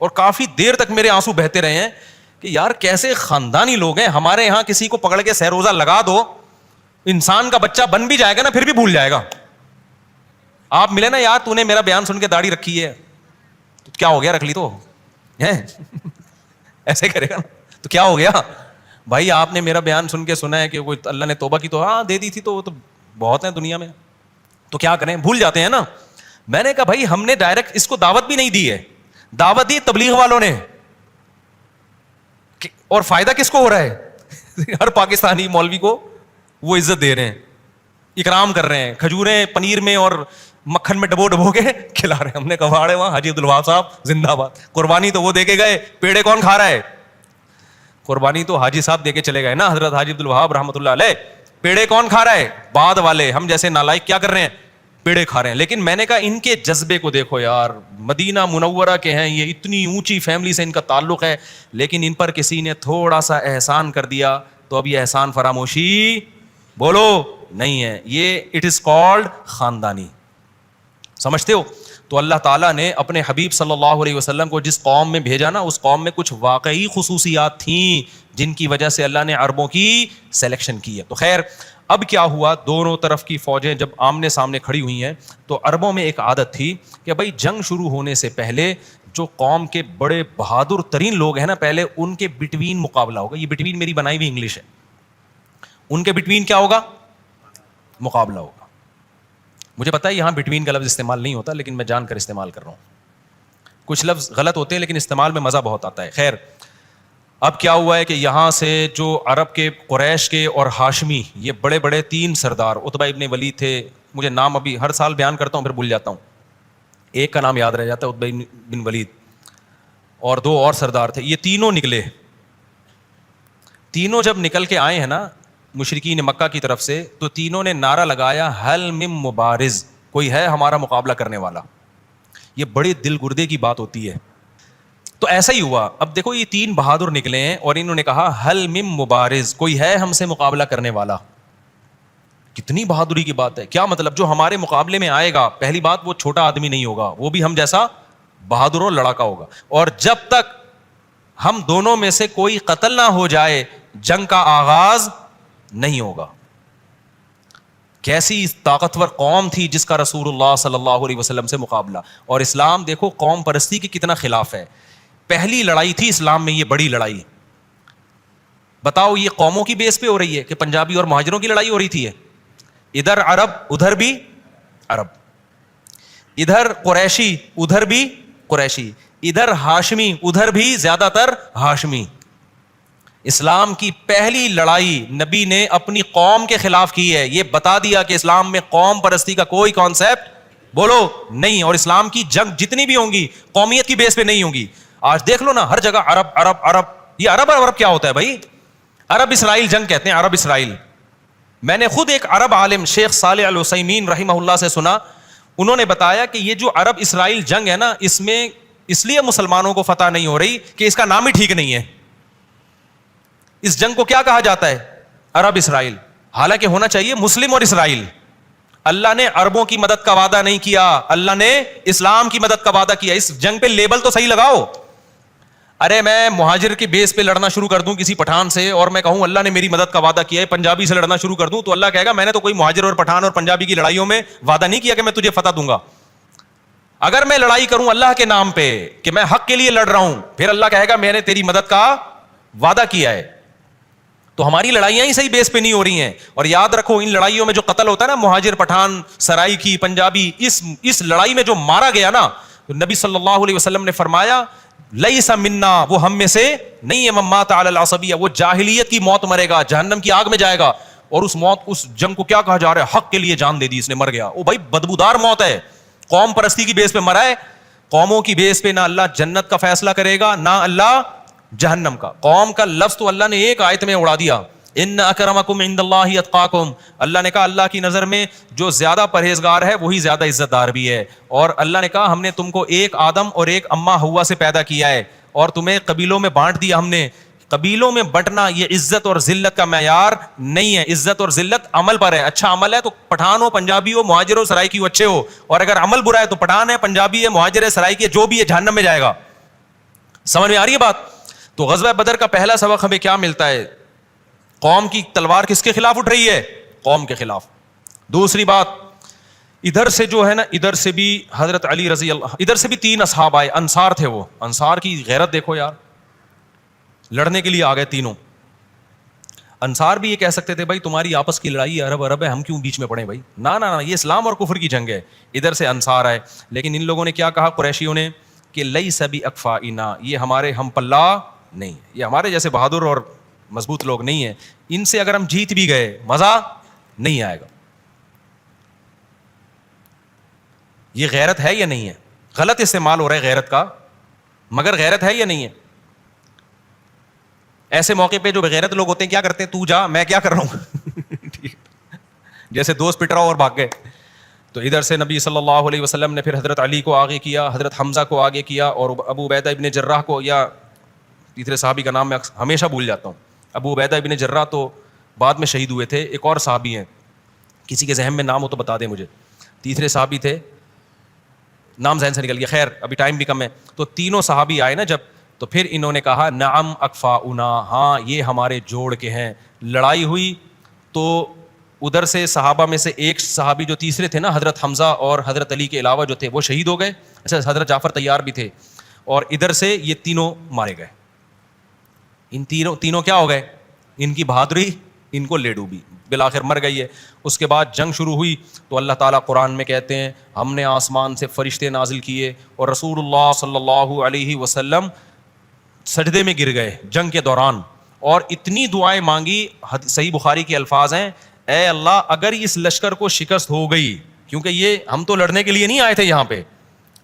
اور کافی دیر تک میرے آنسو بہتے رہے ہیں کہ یار کیسے خاندانی لوگ ہیں. ہمارے یہاں کسی کو پکڑ کے سہروزہ لگا دو, انسان کا بچہ بن بھی جائے گا نا پھر بھی بھول جائے گا. آپ ملے نا یار تو نے میرا بیان سن کے داڑھی رکھی ہے, تو کیا ہو گیا, رکھ لی تو ایسے کرے گا نا, تو کیا ہو گیا بھائی. آپ نے میرا بیان سن کے سنا ہے کہ کوئی اللہ نے توبہ کی تو ہاں دے دی تھی, تو وہ تو بہت ہیں دنیا میں, تو کیا کریں, بھول جاتے ہیں نا. میں نے کہا بھائی ہم نے ڈائریکٹ اس کو دعوت بھی نہیں دی ہے, دعوت دی تبلیغ والوں نے, اور فائدہ کس کو ہو رہا ہے ہر پاکستانی مولوی کو وہ عزت دے رہے ہیں, اکرام کر رہے ہیں, کھجوریں پنیر میں اور مکھن میں ڈبو کے کھلا رہے ہیں. ہم نے کہا وہاں حاجی عبدالوہاب صاحب زندہ باد. قربانی تو وہ دے کے گئے, پیڑے کون کھا رہا ہے, قربانی تو حاجی صاحب دے کے چلے گئے نا, حضرت حاجی عبدالوہاب رحمۃ اللہ علیہ. پیڑے کون کھا رہا ہے, بعد والے, ہم جیسے نالائق کیا کر رہے ہیں, پیڑے کھا رہے ہیں. لیکن میں نے کہا ان کے جذبے کو دیکھو یار, مدینہ منورہ کے ہیں یہ, اتنی اونچی فیملی سے ان کا تعلق ہے, لیکن ان پر کسی نے تھوڑا سا احسان کر دیا تو اب یہ احسان فراموشی بولو نہیں ہے. یہ اٹ از کالڈ خاندانی, سمجھتے ہو. تو اللہ تعالیٰ نے اپنے حبیب صلی اللہ علیہ وسلم کو جس قوم میں بھیجا نا, اس قوم میں کچھ واقعی خصوصیات تھیں جن کی وجہ سے اللہ نے عربوں کی سلیکشن کی ہے. تو خیر اب کیا ہوا, دونوں طرف کی فوجیں جب آمنے سامنے کھڑی ہوئی ہیں, تو عربوں میں ایک عادت تھی کہ بھائی جنگ شروع ہونے سے پہلے جو قوم کے بڑے بہادر ترین لوگ ہیں نا, پہلے ان کے بٹوین مقابلہ ہوگا. یہ بٹوین میری بنائی ہوئی انگلش ہے, ان کے بٹوین کیا ہوگا, مقابلہ ہوگا. مجھے پتا ہے یہاں بٹوین کا لفظ استعمال نہیں ہوتا, لیکن میں جان کر استعمال کر رہا ہوں. کچھ لفظ غلط ہوتے ہیں لیکن استعمال میں مزہ بہت آتا ہے. خیر اب کیا ہوا ہے کہ یہاں سے جو عرب کے, قریش کے اور ہاشمی, یہ بڑے بڑے 3 سردار, عتبہ ابن ولید تھے, مجھے نام ابھی ہر سال بیان کرتا ہوں پھر بھول جاتا ہوں, ایک کا نام یاد رہ جاتا ہے, عتبہ بن ولید, اور 2 اور سردار تھے. یہ تینوں نکلے. تینوں جب نکل کے آئے ہیں نا مشرکین مکہ کی طرف سے, تو تینوں نے نعرہ لگایا حل من مبارز, کوئی ہے ہمارا مقابلہ کرنے والا. یہ بڑے دل گردے کی بات ہوتی ہے. تو ایسا ہی ہوا. اب دیکھو یہ 3 بہادر نکلے ہیں اور انہوں نے کہا حل من مبارز, کوئی ہے ہم سے مقابلہ کرنے والا. کتنی بہادری کی بات ہے. کیا مطلب, جو ہمارے مقابلے میں آئے گا, پہلی بات وہ چھوٹا آدمی نہیں ہوگا, وہ بھی ہم جیسا بہادر اور لڑاکا ہوگا, اور جب تک ہم دونوں میں سے کوئی قتل نہ ہو جائے جنگ کا آغاز نہیں ہوگا. کیسی طاقتور قوم تھی جس کا رسول اللہ صلی اللہ علیہ وسلم سے مقابلہ. اور اسلام دیکھو قوم پرستی کے کتنا خلاف ہے. پہلی لڑائی تھی اسلام میں یہ بڑی لڑائی. بتاؤ یہ قوموں کی بیس پہ ہو رہی ہے کہ پنجابی اور مہاجروں کی لڑائی ہو رہی تھی. ادھر عرب ادھر بھی عرب, ادھر قریشی ادھر بھی قریشی, ادھر ہاشمی ادھر بھی زیادہ تر ہاشمی. اسلام کی پہلی لڑائی نبی نے اپنی قوم کے خلاف کی ہے. یہ بتا دیا کہ اسلام میں قوم پرستی کا کوئی کانسیپٹ بولو نہیں, اور اسلام کی جنگ جتنی بھی ہوں گی قومیت کی بیس پہ نہیں ہوں گی. آج دیکھ لو نا ہر جگہ عرب عرب عرب. یہ عرب عرب کیا ہوتا ہے بھائی, عرب اسرائیل جنگ کہتے ہیں, عرب اسرائیل. میں نے خود ایک عرب عالم شیخ صالح العثیمین رحمہ اللہ سے سنا, انہوں نے بتایا کہ یہ جو عرب اسرائیل جنگ ہے نا, اس میں اس لیے مسلمانوں کو فتح نہیں ہو رہی کہ اس کا نام ہی ٹھیک نہیں ہے. اس جنگ کو کیا کہا جاتا ہے؟ عرب اسرائیل, حالانکہ ہونا چاہیے مسلم اور اسرائیل. اللہ نے عربوں کی مدد کا وعدہ نہیں کیا, اللہ نے اسلام کی مدد کا وعدہ کیا. اس جنگ پہ لیبل تو صحیح لگاؤ. ارے میں مہاجر کے بیس پہ لڑنا شروع کر دوں کسی پٹھان سے اور میں کہوں اللہ نے میری مدد کا وعدہ کیا ہے, پنجابی سے لڑنا شروع کر دوں, تو اللہ کہے گا میں نے تو کوئی مہاجر اور پٹھان اور پنجابی کی لڑائیوں میں وعدہ نہیں کیا کہ میں تجھے فتح دوں گا. اگر میں لڑائی کروں اللہ کے نام پہ کہ میں حق کے لیے لڑ رہا ہوں, پھر اللہ کہے گا میں نے تیری مدد کا وعدہ کیا ہے. تو ہماری لڑائیاں ہی صحیح بیس پہ نہیں ہو رہی ہیں. اور یاد رکھو ان لڑائیوں میں جو قتل ہوتا ہے نا, مہاجر پٹھان سرائکی پنجابی, اس لڑائی میں جو مارا گیا نا, تو نبی صلی اللہ علیہ وسلم نے فرمایا لیس منا, وہ ہم میں سے نہیں ہے, من مات علی العصبیہ, وہ جاہلیت کی موت مرے گا, جہنم کی آگ میں جائے گا. اور اس موت, اس جنگ کو کیا کہا جا رہا ہے؟ حق کے لیے جان دے دی, اس نے مر گیا. وہ بھائی بدبودار موت ہے, قوم پرستی کی بیس پہ مرا ہے. قوموں کی بیس پہ نہ اللہ جنت کا فیصلہ کرے گا نہ اللہ جہنم کا. قوم کا لفظ تو اللہ نے ایک آیت میں اڑا دیا, ان اکرمکم عند اللہ اتقاکم. اللہ نے کہا اللہ کی نظر میں جو زیادہ پرہیزگار ہے وہی زیادہ عزت دار بھی ہے. اور اللہ نے کہا ہم نے تم کو ایک آدم اور ایک اماں حوا سے پیدا کیا ہے اور تمہیں قبیلوں میں بانٹ دیا ہم نے. قبیلوں میں بٹنا یہ عزت اور ذلت کا معیار نہیں ہے. عزت اور ذلت عمل پر ہے. اچھا عمل ہے تو پٹھان ہو, پنجابی ہو, مہاجر ہو, سرائکی ہو, اچھے ہو. اور اگر عمل برا ہے تو پٹھان ہے, پنجابی ہے, مہاجر ہے, سرائکی ہے, جو بھی ہے جہنم میں جائے گا. سمجھ میں آ رہی ہے بات؟ تو غزوہ بدر کا پہلا سبق ہمیں کیا ملتا ہے؟ قوم کی تلوار کس کے خلاف اٹھ رہی ہے؟ قوم کے خلاف. دوسری بات, ادھر سے جو ہے نا, ادھر سے بھی حضرت علی رضی اللہ, ادھر سے بھی 3 اصحاب آئے, انصار تھے. وہ انصار کی غیرت دیکھو یار, لڑنے کے لیے آ گئے تینوں. انصار بھی یہ کہہ سکتے تھے بھائی تمہاری آپس کی لڑائی عرب عرب ہے, ہم کیوں بیچ میں پڑے بھائی, نہ یہ اسلام اور کفر کی جنگ ہے. ادھر سے انصار آئے, لیکن ان لوگوں نے کیا کہا قریشیوں نے کہ لیس باکفائنا, یہ ہمارے ہم پلہ نہیں, یہ ہمارے جیسے بہادر اور مضبوط لوگ نہیں ہیں. ان سے اگر ہم جیت بھی گئے مزہ نہیں آئے گا. یہ غیرت ہے یا نہیں ہے؟ غلط استعمال ہو رہا ہے غیرت کا, مگر غیرت ہے یا نہیں ہے؟ ایسے موقع پہ جو بغیرت لوگ ہوتے ہیں کیا کرتے ہیں, تو جا میں کیا کر رہا ہوں جیسے دوست پٹ رہا ہو اور بھاگ گئے. تو ادھر سے نبی صلی اللہ علیہ وسلم نے پھر حضرت علی کو آگے کیا, حضرت حمزہ کو آگے کیا, اور ابو عبیدہ ابن جراح کو, یا تیسرے صحابی کا نام میں ہمیشہ بھول جاتا ہوں, ابو عبیدہ ابن جراح تو بعد میں شہید ہوئے تھے. ایک اور صحابی ہیں, کسی کے ذہن میں نام ہو تو بتا دیں مجھے. تیسرے صحابی تھے, نام ذہن سے نکل گیا, خیر ابھی ٹائم بھی کم ہے. تو تینوں صحابی آئے نا جب, تو پھر انہوں نے کہا نعم اکفاؤنا, ہاں یہ ہمارے جوڑ کے ہیں. لڑائی ہوئی تو ادھر سے صحابہ میں سے ایک صحابی جو تیسرے تھے نا, حضرت حمزہ اور حضرت علی کے علاوہ جو تھے وہ شہید ہو گئے. اچھا حضرت جعفر طیار بھی تھے, اور ادھر سے یہ تینوں مارے گئے. ان تینوں کیا ہو گئے, ان کی بہادری ان کو لے ڈوبی, بالآخر مر گئی ہے. اس کے بعد جنگ شروع ہوئی تو اللہ تعالیٰ قرآن میں کہتے ہیں ہم نے آسمان سے فرشتے نازل کیے اور رسول اللہ صلی اللہ علیہ وسلم سجدے میں گر گئے جنگ کے دوران, اور اتنی دعائیں مانگی. صحیح بخاری کے الفاظ ہیں, اے اللہ اگر اس لشکر کو شکست ہو گئی, کیونکہ یہ ہم تو لڑنے کے لیے نہیں آئے تھے یہاں پہ,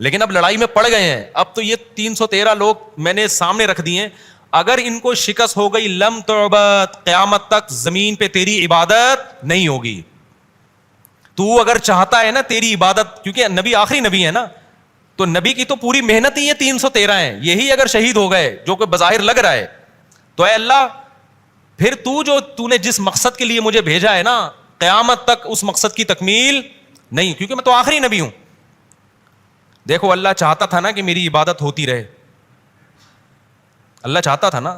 لیکن اب لڑائی میں پڑ گئے ہیں, اب تو یہ 313 لوگ میں نے سامنے رکھ دیے, اگر ان کو شکست ہو گئی لم تعبد, قیامت تک زمین پہ تیری عبادت نہیں ہوگی. تو اگر چاہتا ہے نا تیری عبادت, کیونکہ نبی آخری نبی ہے نا, تو نبی کی تو پوری محنت ہی یہ 313 ہیں, یہی اگر شہید ہو گئے جو کہ بظاہر لگ رہا ہے, تو اے اللہ پھر تو نے جس مقصد کے لیے مجھے بھیجا ہے نا, قیامت تک اس مقصد کی تکمیل نہیں, کیونکہ میں تو آخری نبی ہوں. دیکھو اللہ چاہتا تھا نا کہ میری عبادت ہوتی رہے, اللہ چاہتا تھا نا,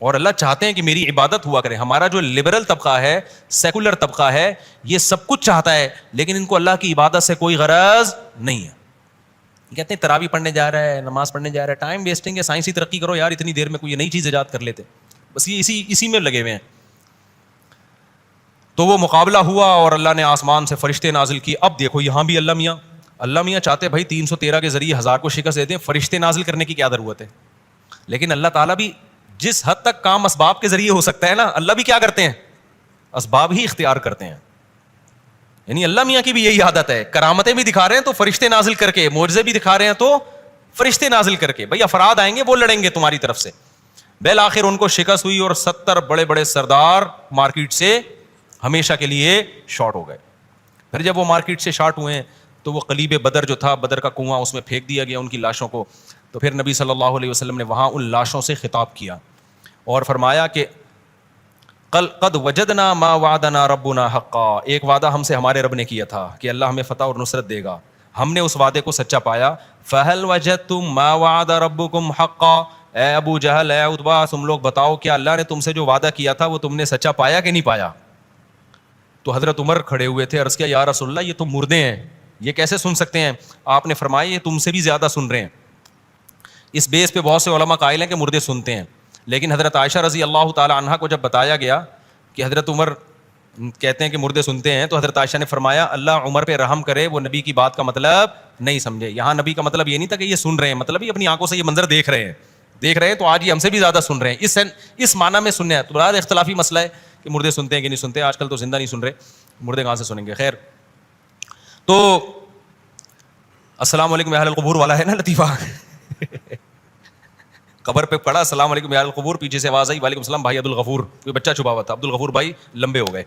اور اللہ چاہتے ہیں کہ میری عبادت ہوا کرے. ہمارا جو لبرل طبقہ ہے, سیکولر طبقہ ہے, یہ سب کچھ چاہتا ہے, لیکن ان کو اللہ کی عبادت سے کوئی غرض نہیں ہے. کہتے ہیں تراویح پڑھنے جا رہا ہے, نماز پڑھنے جا رہا ہے, ٹائم ویسٹنگ ہے, سائنسی ترقی کرو یار, اتنی دیر میں کوئی نئی چیز ایجاد کر لیتے, بس یہ اسی میں لگے ہوئے ہیں. تو وہ مقابلہ ہوا اور اللہ نے آسمان سے فرشتے نازل کی. اب دیکھو یہاں بھی اللہ میاں چاہتے بھائی 313 کے ذریعے 1000 کو شکست دیتے ہیں, فرشتے نازل کرنے کی کیا ضرورت ہے. لیکن اللہ تعالیٰ بھی جس حد تک کام اسباب کے ذریعے ہو سکتا ہے نا, اللہ بھی کیا کرتے ہیں, اسباب ہی اختیار کرتے ہیں. یعنی اللہ میاں کی بھی یہی عادت ہے, کرامتیں بھی دکھا رہے ہیں تو فرشتے نازل کر کے, معجزے بھی دکھا رہے ہیں تو فرشتے نازل کر کے. بھائی افراد آئیں گے وہ لڑیں گے تمہاری طرف سے. بالآخر ان کو شکست ہوئی اور 70 بڑے بڑے سردار مارکیٹ سے ہمیشہ کے لیے شارٹ ہو گئے. پھر جب وہ مارکیٹ سے شارٹ ہوئے تو وہ قلیب بدر جو تھا, بدر کا کنواں, اس میں پھینک دیا گیا ان کی لاشوں کو. تو پھر نبی صلی اللہ علیہ وسلم نے وہاں ان لاشوں سے خطاب کیا اور فرمایا کہ قد وجدنا ما وعدنا ربنا حقا, ایک وعدہ ہم سے ہمارے رب نے کیا تھا کہ اللہ ہمیں فتح اور نصرت دے گا, ہم نے اس وعدے کو سچا پایا. فہل وجدتم ما وعد ربکم حقا, اے ابو جہل, اے عتبہ, تم لوگ بتاؤ کیا اللہ نے تم سے جو وعدہ کیا تھا وہ تم نے سچا پایا کہ نہیں پایا؟ تو حضرت عمر کھڑے ہوئے تھے, عرض کیا یا رسول اللہ یہ تو مردے ہیں, یہ کیسے سن سکتے ہیں؟ آپ نے فرمایا یہ تم سے بھی زیادہ سن رہے ہیں. اس بیس پہ بہت سے علماء قائل ہیں کہ مردے سنتے ہیں, لیکن حضرت عائشہ رضی اللہ تعالی عنہا کو جب بتایا گیا کہ حضرت عمر کہتے ہیں کہ مردے سنتے ہیں, تو حضرت عائشہ نے فرمایا اللہ عمر پہ رحم کرے, وہ نبی کی بات کا مطلب نہیں سمجھے. یہاں نبی کا مطلب یہ نہیں تھا کہ یہ سن رہے ہیں, مطلب یہ اپنی آنکھوں سے یہ منظر دیکھ رہے ہیں, تو آج یہ ہم سے بھی زیادہ سن رہے ہیں, اس معنی میں سننے ہیں. تو براد اختلافی مسئلہ ہے کہ مردے سنتے ہیں کہ نہیں سنتے. آج کل تو زندہ نہیں سن رہے, مردے کہاں سے سنیں گے. خیر, تو السلام علیکم اہل القبور والا ہے نا لطیفہ, قبر پہ پڑا السلام علیکم اہل القبور, پیچھے سے آواز آئی وعلیکم السلام بھائی عبد الغفور, کوئی بچہ چھپا ہوا تھا, عبد الغفور بھائی لمبے ہو گئے.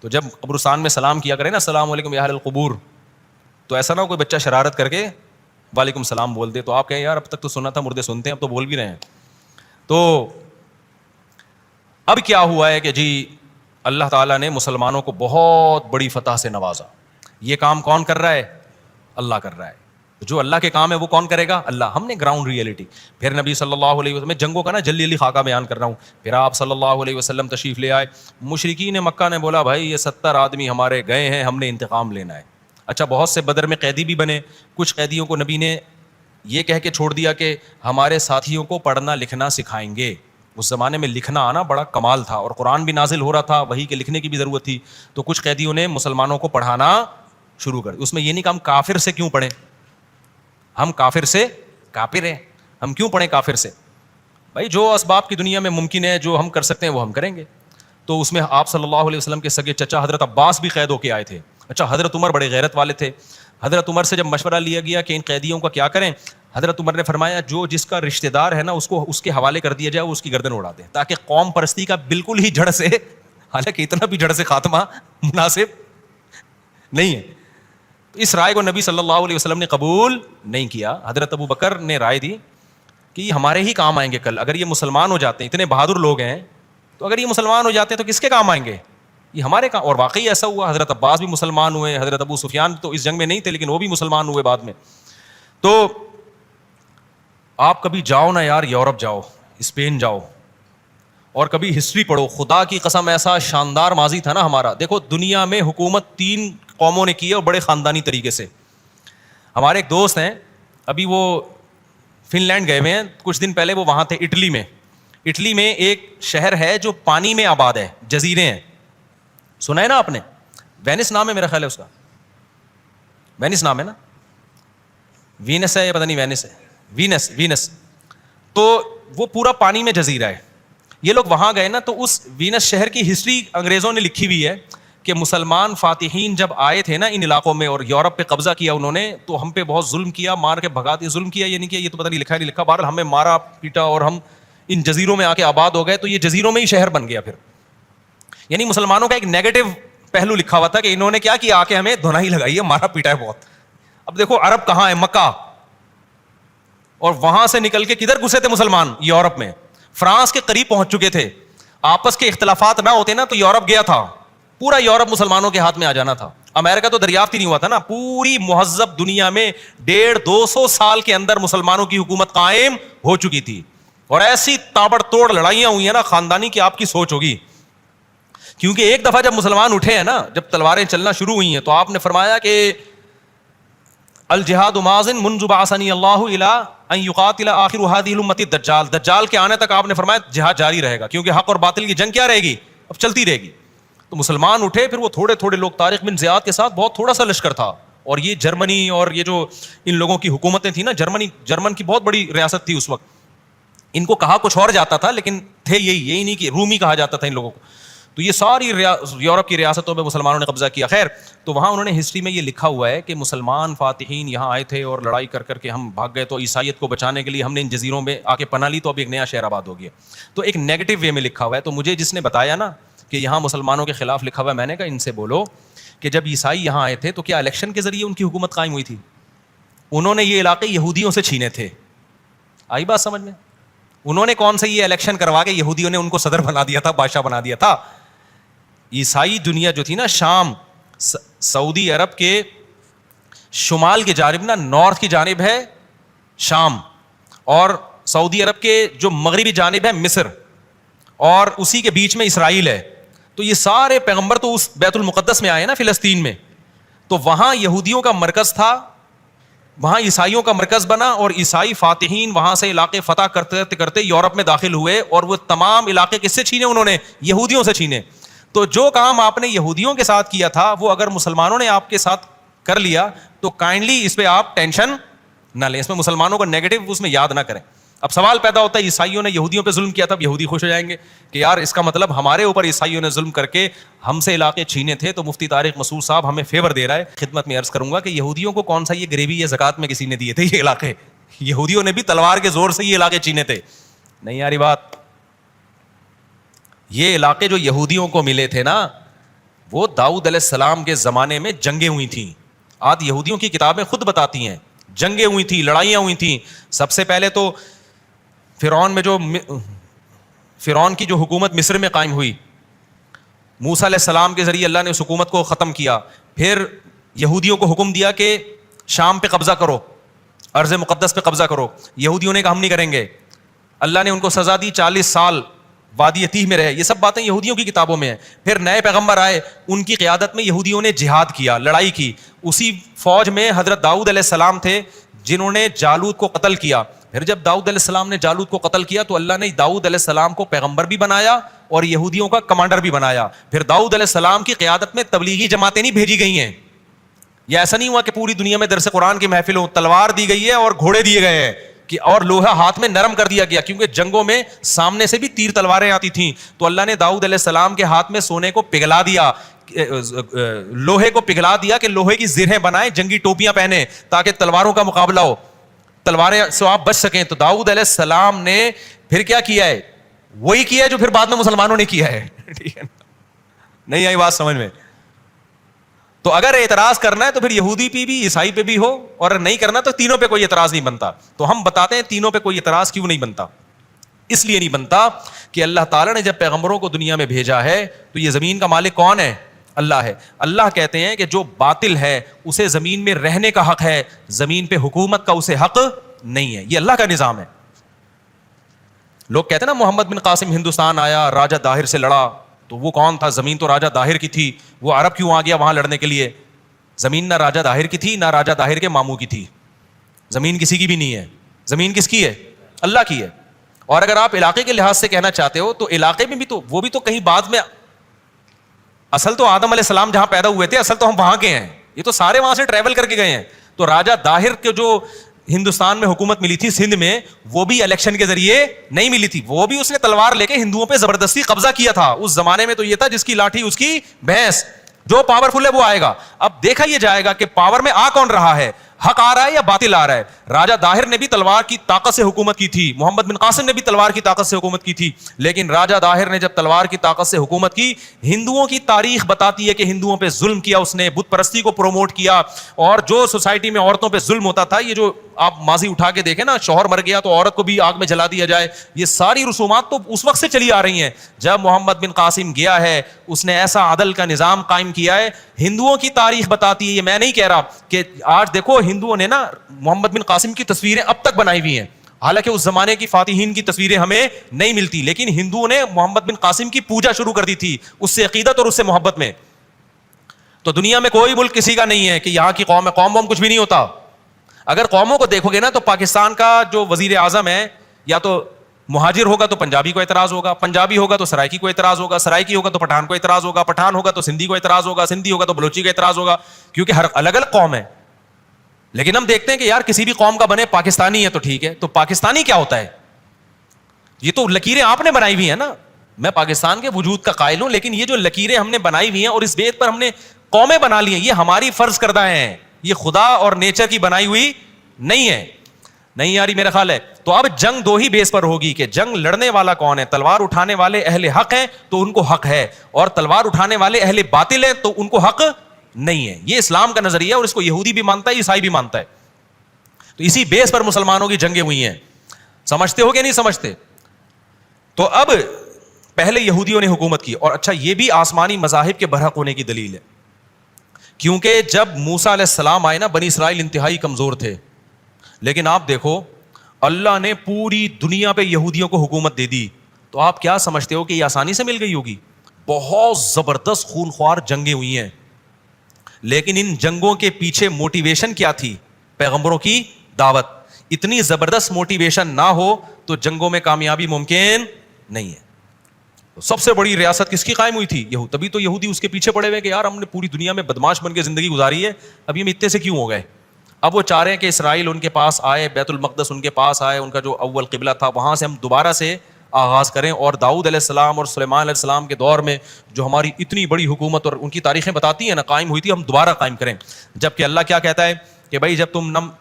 تو جب قبرستان میں سلام کیا کرے نا السلام علیکم اہل القبور, تو ایسا نہ ہو کوئی بچہ شرارت کر کے وعلیکم السلام بول دے, تو آپ کہیں یار اب تک تو سنا تھا مردے سنتے ہیں, اب تو بول بھی رہے ہیں. تو اب کیا ہوا ہے کہ جی اللہ تعالیٰ نے مسلمانوں کو بہت بڑی فتح سے نوازا. یہ کام کون کر رہا ہے؟ اللہ کر رہا ہے. جو اللہ کے کام ہے وہ کون کرے گا؟ اللہ. ہم نے گراؤنڈ ریئلٹی. پھر نبی صلی اللہ علیہ وسلم, میں جنگوں کا نا جلدی جلدی خاکہ بیان کر رہا ہوں. پھر آپ صلی اللہ علیہ وسلم تشریف لے آئے. مشرکین مکہ نے بولا بھائی یہ 70 آدمی ہمارے گئے ہیں, ہم نے انتقام لینا ہے. اچھا, بہت سے بدر میں قیدی بھی بنے. کچھ قیدیوں کو نبی نے یہ کہہ کے چھوڑ دیا کہ ہمارے ساتھیوں کو پڑھنا لکھنا سکھائیں گے. اس زمانے میں لکھنا آنا بڑا کمال تھا, اور قرآن بھی نازل ہو رہا تھا, وہی کے لکھنے کی بھی ضرورت تھی. تو کچھ قیدیوں نے مسلمانوں کو پڑھانا شروع کر. اس میں یہ نہیں کہ ہم کافر سے کیوں پڑھیں, ہم کافر سے کافر ہیں, ہم کیوں پڑھیں کافر سے؟ بھائی جو اسباب کی دنیا میں ممکن ہے, جو ہم کر سکتے ہیں وہ ہم کریں گے. تو اس میں آپ صلی اللہ علیہ وسلم کے سگے چچا حضرت عباس بھی قید ہو کے آئے تھے. اچھا, حضرت عمر بڑے غیرت والے تھے. حضرت عمر سے جب مشورہ لیا گیا کہ ان قیدیوں کا کیا کریں, حضرت عمر نے فرمایا جو جس کا رشتہ دار ہے نا اس کو اس کے حوالے کر دیا جائے, وہ اس کی گردن اڑا دے, تاکہ قوم پرستی کا بالکل ہی جڑ سے, حالانکہ اتنا بھی جڑ سے خاتمہ مناسب نہیں ہے. اس رائے کو نبی صلی اللہ علیہ وسلم نے قبول نہیں کیا. حضرت ابو بکر نے رائے دی کہ یہ ہمارے ہی کام آئیں گے کل, اگر یہ مسلمان ہو جاتے ہیں, اتنے بہادر لوگ ہیں, تو اگر یہ مسلمان ہو جاتے ہیں تو کس کے کام آئیں گے؟ یہ ہمارے کام. اور واقعی ایسا ہوا, حضرت عباس بھی مسلمان ہوئے, حضرت ابو سفیان تو اس جنگ میں نہیں تھے لیکن وہ بھی مسلمان ہوئے بعد میں. تو آپ کبھی جاؤ نا یار, یورپ جاؤ, اسپین جاؤ, اور کبھی ہسٹری پڑھو. خدا کی قسم ایسا شاندار ماضی تھا نا ہمارا. دیکھو دنیا میں حکومت 3 قوموں نے کی ہے, اور بڑے خاندانی طریقے سے. ہمارے ایک دوست ہیں, ابھی وہ فن لینڈ گئے ہوئے ہیں, کچھ دن پہلے وہ وہاں تھے اٹلی میں. اٹلی میں ایک شہر ہے جو پانی میں آباد ہے, جزیرے ہیں, سنا ہے نا آپ نے؟ وینس نام ہے میرا خیال ہے اس کا, وینس نام ہے نا, وینس ہے یا پتہ نہیں وینس ہے, وینس. تو وہ پورا پانی میں جزیرہ ہے. یہ لوگ وہاں گئے نا, تو اس وینس شہر کی ہسٹری انگریزوں نے لکھی ہوئی ہے کہ مسلمان فاتحین جب آئے تھے نا ان علاقوں میں اور یورپ پہ قبضہ کیا انہوں نے, تو ہم پہ بہت ظلم کیا, مار کے بھگا دیا. ظلم کیا یہ نہیں کیا, یہ تو پتہ نہیں لکھا ہے نہیں لکھا, بہرحال ہمیں مارا پیٹا اور ہم ان جزیروں میں آ کے آباد ہو گئے. تو یہ جزیروں میں ہی شہر بن گیا پھر. یعنی مسلمانوں کا ایک نیگیٹو پہلو لکھا ہوا تھا کہ انہوں نے کیا کیا, آ کے ہمیں دھنائی لگائی ہے, مارا پیٹا ہے بہت. اب دیکھو عرب کہاں ہے, مکہ, اور وہاں سے نکل کے کدھر گھسے تھے مسلمان؟ یورپ میں. فرانس کے قریب پہنچ چکے تھے. آپس کے اختلافات نہ ہوتے نا تو یورپ گیا تھا, پورا یورپ مسلمانوں کے ہاتھ میں آ جانا تھا. امریکہ تو دریافت ہی نہیں ہوا تھا نا. پوری مہذب دنیا میں 150-200 سال کے اندر مسلمانوں کی حکومت قائم ہو چکی تھی, اور ایسی تابڑ توڑ لڑائیاں ہوئی ہیں نا خاندانی کی, آپ کی سوچ ہوگی. کیونکہ ایک دفعہ جب مسلمان اٹھے ہیں نا, جب تلواریں چلنا شروع ہوئی ہیں, تو آپ نے فرمایا کہ الجہاد ماضٍ منذ بعثنی اللہ الی ان یقاتل آخر هذه الامۃ الدجال. دجال کے آنے تک آپ نے فرمایا جہاد جاری رہے گا, کیونکہ حق اور باطل کی جنگ کیا رہے گی, اب چلتی رہے گی. تو مسلمان اٹھے, پھر وہ تھوڑے تھوڑے لوگ, طارق بن زیاد کے ساتھ بہت تھوڑا سا لشکر تھا, اور یہ جرمنی اور یہ جو ان لوگوں کی حکومتیں تھیں نا, جرمن کی بہت بڑی ریاست تھی اس وقت. ان کو کہا کچھ اور جاتا تھا لیکن تھے یہی نہیں کہ رومی کہا جاتا تھا ان لوگوں کو. تو یہ ساری یورپ کی ریاستوں میں مسلمانوں نے قبضہ کیا. خیر, تو وہاں انہوں نے ہسٹری میں یہ لکھا ہوا ہے کہ مسلمان فاتحین یہاں آئے تھے اور لڑائی کر کے ہم بھاگ گئے, تو عیسائیت کو بچانے کے لیے ہم نے ان جزیروں میں آ کے پناہ لی, تو اب ایک نیا شہر آباد ہو گیا. تو ایک نیگیٹو وے میں لکھا ہوا ہے. تو مجھے جس نے بتایا نا, کہ یہاں مسلمانوں کے خلاف لکھا ہوا ہے. میں نے کہا ان سے بولو کہ جب عیسائی یہاں آئے تھے تو کیا الیکشن کے ذریعے ان کی حکومت قائم ہوئی تھی؟ انہوں نے یہ علاقے یہودیوں سے چھینے تھے. آئی بات سمجھ میں؟ انہوں نے کون سے یہ الیکشن کروا کے یہودیوں نے ان کو صدر بنا دیا تھا, بادشاہ بنا دیا تھا. عیسائی دنیا جو تھی نا, شام سعودی عرب کے شمال کی جانب نا, نارتھ کی جانب ہے شام, اور سعودی عرب کے جو مغربی جانب ہے مصر, اور اسی کے بیچ میں اسرائیل ہے. تو یہ سارے پیغمبر تو اس بیت المقدس میں آئے نا, فلسطین میں. تو وہاں یہودیوں کا مرکز تھا, وہاں عیسائیوں کا مرکز بنا, اور عیسائی فاتحین وہاں سے علاقے فتح کرتے کرتے یورپ میں داخل ہوئے, اور وہ تمام علاقے کس سے چھینے؟ انہوں نے یہودیوں سے چھینے. تو جو کام آپ نے یہودیوں کے ساتھ کیا تھا وہ اگر مسلمانوں نے آپ کے ساتھ کر لیا تو کائنڈلی اس پہ آپ ٹینشن نہ لیں, اس میں مسلمانوں کو نیگیٹو اس میں یاد نہ کریں. اب سوال پیدا ہوتا ہے عیسائیوں نے یہودیوں پہ ظلم کیا تھا, یہودی خوش ہو جائیں گے کہ یار اس کا مطلب ہمارے اوپر عیسائیوں نے ظلم کر کے ہم سے علاقے چھینے تھے, تو مفتی طارق مسعود صاحب ہمیں فیور دے رہا ہے. خدمت میں عرض کروں گا کہ یہودیوں کو کون سا یہ گریوی یا زکات میں کسی نے دیے تھے یہ علاقے؟ یہودیوں نے بھی تلوار کے زور سے یہ علاقے چھینے تھے. نہیں یاری بات, یہ علاقے جو یہودیوں کو ملے تھے نا, وہ داؤد علیہ السلام کے زمانے میں جنگیں ہوئی تھیں. آج یہودیوں کی کتابیں خود بتاتی ہیں جنگیں ہوئی تھیں, لڑائیاں ہوئی تھیں. سب سے پہلے تو فرعون کی جو حکومت مصر میں قائم ہوئی, موسیٰ علیہ السلام کے ذریعے اللہ نے اس حکومت کو ختم کیا. پھر یہودیوں کو حکم دیا کہ شام پہ قبضہ کرو, ارض مقدس پہ قبضہ کرو. یہودیوں نے کہا ہم نہیں کریں گے. اللہ نے ان کو سزا دی, 40 سال وادی تیہ میں رہے. یہ سب باتیں یہودیوں کی کتابوں میں ہیں. پھر نئے پیغمبر آئے, ان کی قیادت میں یہودیوں نے جہاد کیا, لڑائی کی. اسی فوج میں حضرت داؤد علیہ السلام تھے جنہوں نے جالوت کو قتل کیا. پھر جب داؤد علیہ السلام نے جالوت کو قتل کیا تو اللہ نے داؤد علیہ السلام کو پیغمبر بھی بنایا اور یہودیوں کا کمانڈر بھی بنایا. پھر داؤد علیہ السلام کی قیادت میں تبلیغی جماعتیں نہیں بھیجی گئی ہیں. یہ ایسا نہیں ہوا کہ پوری دنیا میں درس قرآن کی محفل ہو, تلوار دی گئی ہے اور گھوڑے دیے گئے ہیں کہ اور لوہا ہاتھ میں نرم کر دیا گیا, کیونکہ جنگوں میں سامنے سے بھی تیر تلواریں آتی تھیں. تو اللہ نے داؤد علیہ السلام کے ہاتھ میں سونے کو پگھلا دیا, لوہے کو پگھلا دیا کہ لوہے کی زرہیں بنائے, جنگی ٹوپیاں پہنے تاکہ تلواروں کا مقابلہ ہو, تلواریں سے آپ بچ سکیں. تو داؤد علیہ السلام نے پھر کیا کیا ہے؟ وہی کیا ہے جو پھر بعد میں مسلمانوں نے کیا ہے. ٹھیک ہے, نہیں آئی بات سمجھ میں؟ تو اگر اعتراض کرنا ہے تو پھر یہودی پہ بھی عیسائی پہ بھی ہو, اور نہیں کرنا تو تینوں پہ کوئی اعتراض نہیں بنتا. تو ہم بتاتے ہیں تینوں پہ کوئی اعتراض کیوں نہیں بنتا. اس لیے نہیں بنتا کہ اللہ تعالیٰ نے جب پیغمبروں کو دنیا میں بھیجا ہے تو یہ زمین کا مالک کون ہے؟ اللہ ہے. اللہ کہتے ہیں کہ جو باطل ہے اسے زمین میں رہنے کا حق ہے, زمین پہ حکومت کا اسے حق نہیں ہے. یہ اللہ کا نظام ہے. لوگ کہتے ہیں نا محمد بن قاسم ہندوستان آیا, راجہ داہر سے لڑا, تو وہ کون تھا؟ زمین تو راجہ داہر کی تھی, وہ عرب کیوں آ گیا وہاں لڑنے کے لیے؟ زمین نہ راجہ داہر کی تھی نہ راجہ داہر کے ماموں کی تھی, زمین کسی کی بھی نہیں ہے. زمین کس کی ہے؟ اللہ کی ہے. اور اگر آپ علاقے کے لحاظ سے کہنا چاہتے ہو تو علاقے میں بھی تو وہ بھی تو کہیں بعد میں, اصل تو آدم علیہ السلام جہاں پیدا ہوئے تھے اصل تو ہم وہاں کے ہیں, یہ تو سارے وہاں سے ٹریول کر کے گئے ہیں. تو راجہ داہر کے جو ہندوستان میں حکومت ملی تھی سندھ میں, وہ بھی الیکشن کے ذریعے نہیں ملی تھی, وہ بھی اس نے تلوار لے کے ہندوؤں پہ زبردستی قبضہ کیا تھا. اس زمانے میں تو یہ تھا جس کی لاٹھی اس کی بھینس, جو پاورفل ہے وہ آئے گا. اب دیکھا یہ جائے گا کہ پاور میں آ کون رہا ہے, حق آ رہا ہے یا باطل آ رہا ہے. راجہ داہر نے بھی تلوار کی طاقت سے حکومت کی تھی, محمد بن قاسم نے بھی تلوار کی طاقت سے حکومت کی تھی, لیکن راجہ داہر نے جب تلوار کی طاقت سے حکومت کی, ہندوؤں کی تاریخ بتاتی ہے کہ ہندوؤں پہ ظلم کیا اس نے, بت پرستی کو پروموٹ کیا, اور جو سوسائٹی میں عورتوں پہ ظلم ہوتا تھا, یہ جو آپ ماضی اٹھا کے دیکھیں نا, شوہر مر گیا تو عورت کو بھی آگ میں جلا دیا جائے, یہ ساری رسومات تو اس وقت سے چلی آ رہی ہیں. جب محمد بن قاسم گیا ہے اس نے ایسا عدل کا نظام قائم کیا ہے. ہندوؤں کی تاریخ بتاتی ہے, یہ میں نہیں کہہ رہا کہ آج دیکھو ہندوؤں نے نا محمد بن قاسم کی تصویریں اب تک بنائی ہوئی ہیں, حالانکہ اس زمانے کی فاتحین کی تصویریں ہمیں نہیں ملتی, لیکن ہندوؤں نے محمد بن قاسم کی پوجا شروع کر دی تھی, اس سے عقیدت اور اس سے محبت میں. تو دنیا میں کوئی ملک کسی کا نہیں ہے کہ یہاں کی قوم ہے, قوم کچھ بھی نہیں ہوتا. اگر قوموں کو دیکھو گے نا تو پاکستان کا جو وزیر اعظم ہے, یا تو مہاجر ہوگا تو پنجابی کو اعتراض ہوگا, پنجابی ہوگا تو سرائکی کو اعتراض ہوگا, سرائکی ہوگا تو پٹھان کو اعتراض ہوگا, پٹھان ہوگا تو سندھی کو اعتراض ہوگا, سندھی ہوگا تو بلوچی کو اعتراض ہوگا, کیونکہ ہر الگ الگ قوم ہے. لیکن ہم دیکھتے ہیں کہ یار کسی بھی قوم کا بنے پاکستانی ہے تو ٹھیک ہے. تو پاکستانی کیا ہوتا ہے؟ یہ تو لکیریں آپ نے بنائی ہوئی ہیں نا. میں پاکستان کے وجود کا قائل ہوں, لیکن یہ جو لکیریں ہم نے بنائی ہوئی ہیں اور اس بیت پر ہم نے قومیں بنا لی ہیں, یہ ہماری فرض کردہ ہیں, یہ خدا اور نیچر کی بنائی ہوئی نہیں ہے. نہیں آ رہی میرا خیال ہے. تو اب جنگ دو ہی بیس پر ہوگی کہ جنگ لڑنے والا کون ہے. تلوار اٹھانے والے اہل حق ہیں تو ان کو حق ہے, اور تلوار اٹھانے والے اہل باطل ہیں تو ان کو حق نہیں ہے. یہ اسلام کا نظریہ ہے, اور اس کو یہودی بھی مانتا ہے, عیسائی بھی مانتا ہے. تو اسی بیس پر مسلمانوں کی جنگیں ہوئی ہیں. سمجھتے ہو کہ نہیں سمجھتے؟ تو اب پہلے یہودیوں نے حکومت کی, اور اچھا یہ بھی آسمانی مذاہب کے برحق ہونے کی دلیل ہے, کیونکہ جب موسیٰ علیہ السلام آئے نا, بنی اسرائیل انتہائی کمزور تھے, لیکن آپ دیکھو اللہ نے پوری دنیا پہ یہودیوں کو حکومت دے دی. تو آپ کیا سمجھتے ہو کہ یہ آسانی سے مل گئی ہوگی؟ بہت زبردست خونخوار جنگیں ہوئی ہیں, لیکن ان جنگوں کے پیچھے موٹیویشن کیا تھی؟ پیغمبروں کی دعوت. اتنی زبردست موٹیویشن نہ ہو تو جنگوں میں کامیابی ممکن نہیں ہے. سب سے بڑی ریاست کس کی قائم ہوئی تھی؟ یہود. تبھی تو یہودی اس کے پیچھے پڑے ہوئے کہ یار ہم نے پوری دنیا میں بدماش بن کے زندگی گزاری ہے, ابھی ہم اتنے سے کیوں ہو گئے؟ اب وہ چاہ رہے ہیں کہ اسرائیل ان کے پاس آئے, بیت المقدس ان کے پاس آئے, ان کا جو اول قبلہ تھا وہاں سے ہم دوبارہ سے آغاز کریں, اور داؤد علیہ السلام اور سلیمان علیہ السلام کے دور میں جو ہماری اتنی بڑی حکومت اور ان کی تاریخیں بتاتی ہیں نا قائم ہوئی تھی, ہم دوبارہ قائم کریں. جبکہ اللہ کیا کہتا ہے کہ بھائی جب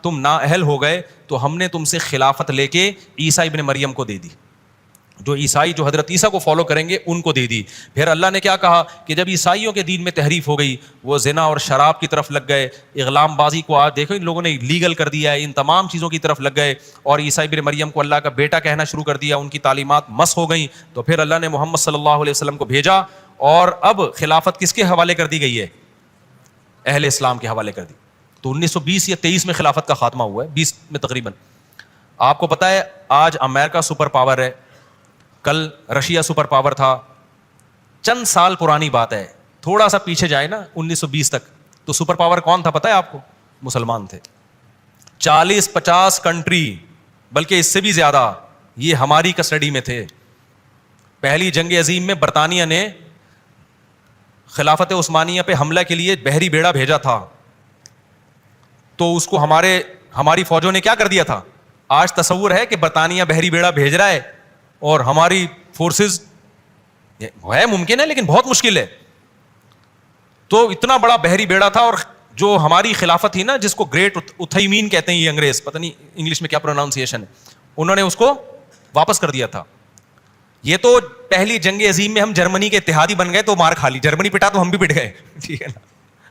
تم نااہل ہو گئے تو ہم نے تم سے خلافت لے کے عیسیٰ ابن مریم کو دے دی, جو عیسائی جو حضرت عیسیٰ کو فالو کریں گے ان کو دے دی. پھر اللہ نے کیا کہا کہ جب عیسائیوں کے دین میں تحریف ہو گئی, وہ زنا اور شراب کی طرف لگ گئے, اغلام بازی کو آج دیکھو ان لوگوں نے لیگل کر دیا ہے, ان تمام چیزوں کی طرف لگ گئے, اور عیسیٰ ابن مریم کو اللہ کا بیٹا کہنا شروع کر دیا, ان کی تعلیمات مس ہو گئیں. تو پھر اللہ نے محمد صلی اللہ علیہ وسلم کو بھیجا, اور اب خلافت کس کے حوالے کر دی گئی ہے؟ اہل اسلام کے حوالے کر دی. تو 1920 یا 23 میں خلافت کا خاتمہ ہوا ہے, 20 میں تقریباً. آپ کو پتہ ہے آج امریکہ سپر پاور ہے, کل رشیا سپر پاور تھا. چند سال پرانی بات ہے, تھوڑا سا پیچھے جائے نا 1920 تک, تو سپر پاور کون تھا پتہ ہے آپ کو؟ مسلمان تھے. 40-50 کنٹری, بلکہ اس سے بھی زیادہ, یہ ہماری کسٹڈی میں تھے. پہلی جنگ عظیم میں برطانیہ نے خلافت عثمانیہ پہ حملہ کے لیے بحری بیڑا بھیجا تھا, تو اس کو ہماری فوجوں نے کیا کر دیا تھا؟ آج تصور ہے کہ برطانیہ بحری بیڑا بھیج رہا ہے اور ہماری فورسز, ہے ممکن ہے لیکن بہت مشکل ہے. تو اتنا بڑا بحری بیڑا تھا, اور جو ہماری خلافت تھی نا, جس کو گریٹ اتھیمین کہتے ہیں یہ انگریز, پتہ نہیں انگلش میں کیا پروناؤنسیشن ہے, انہوں نے اس کو واپس کر دیا تھا. یہ تو پہلی جنگ عظیم میں ہم جرمنی کے اتحادی بن گئے تو مار کھا لی, جرمنی پٹا تو ہم بھی پٹ گئے, ٹھیک ہے نا.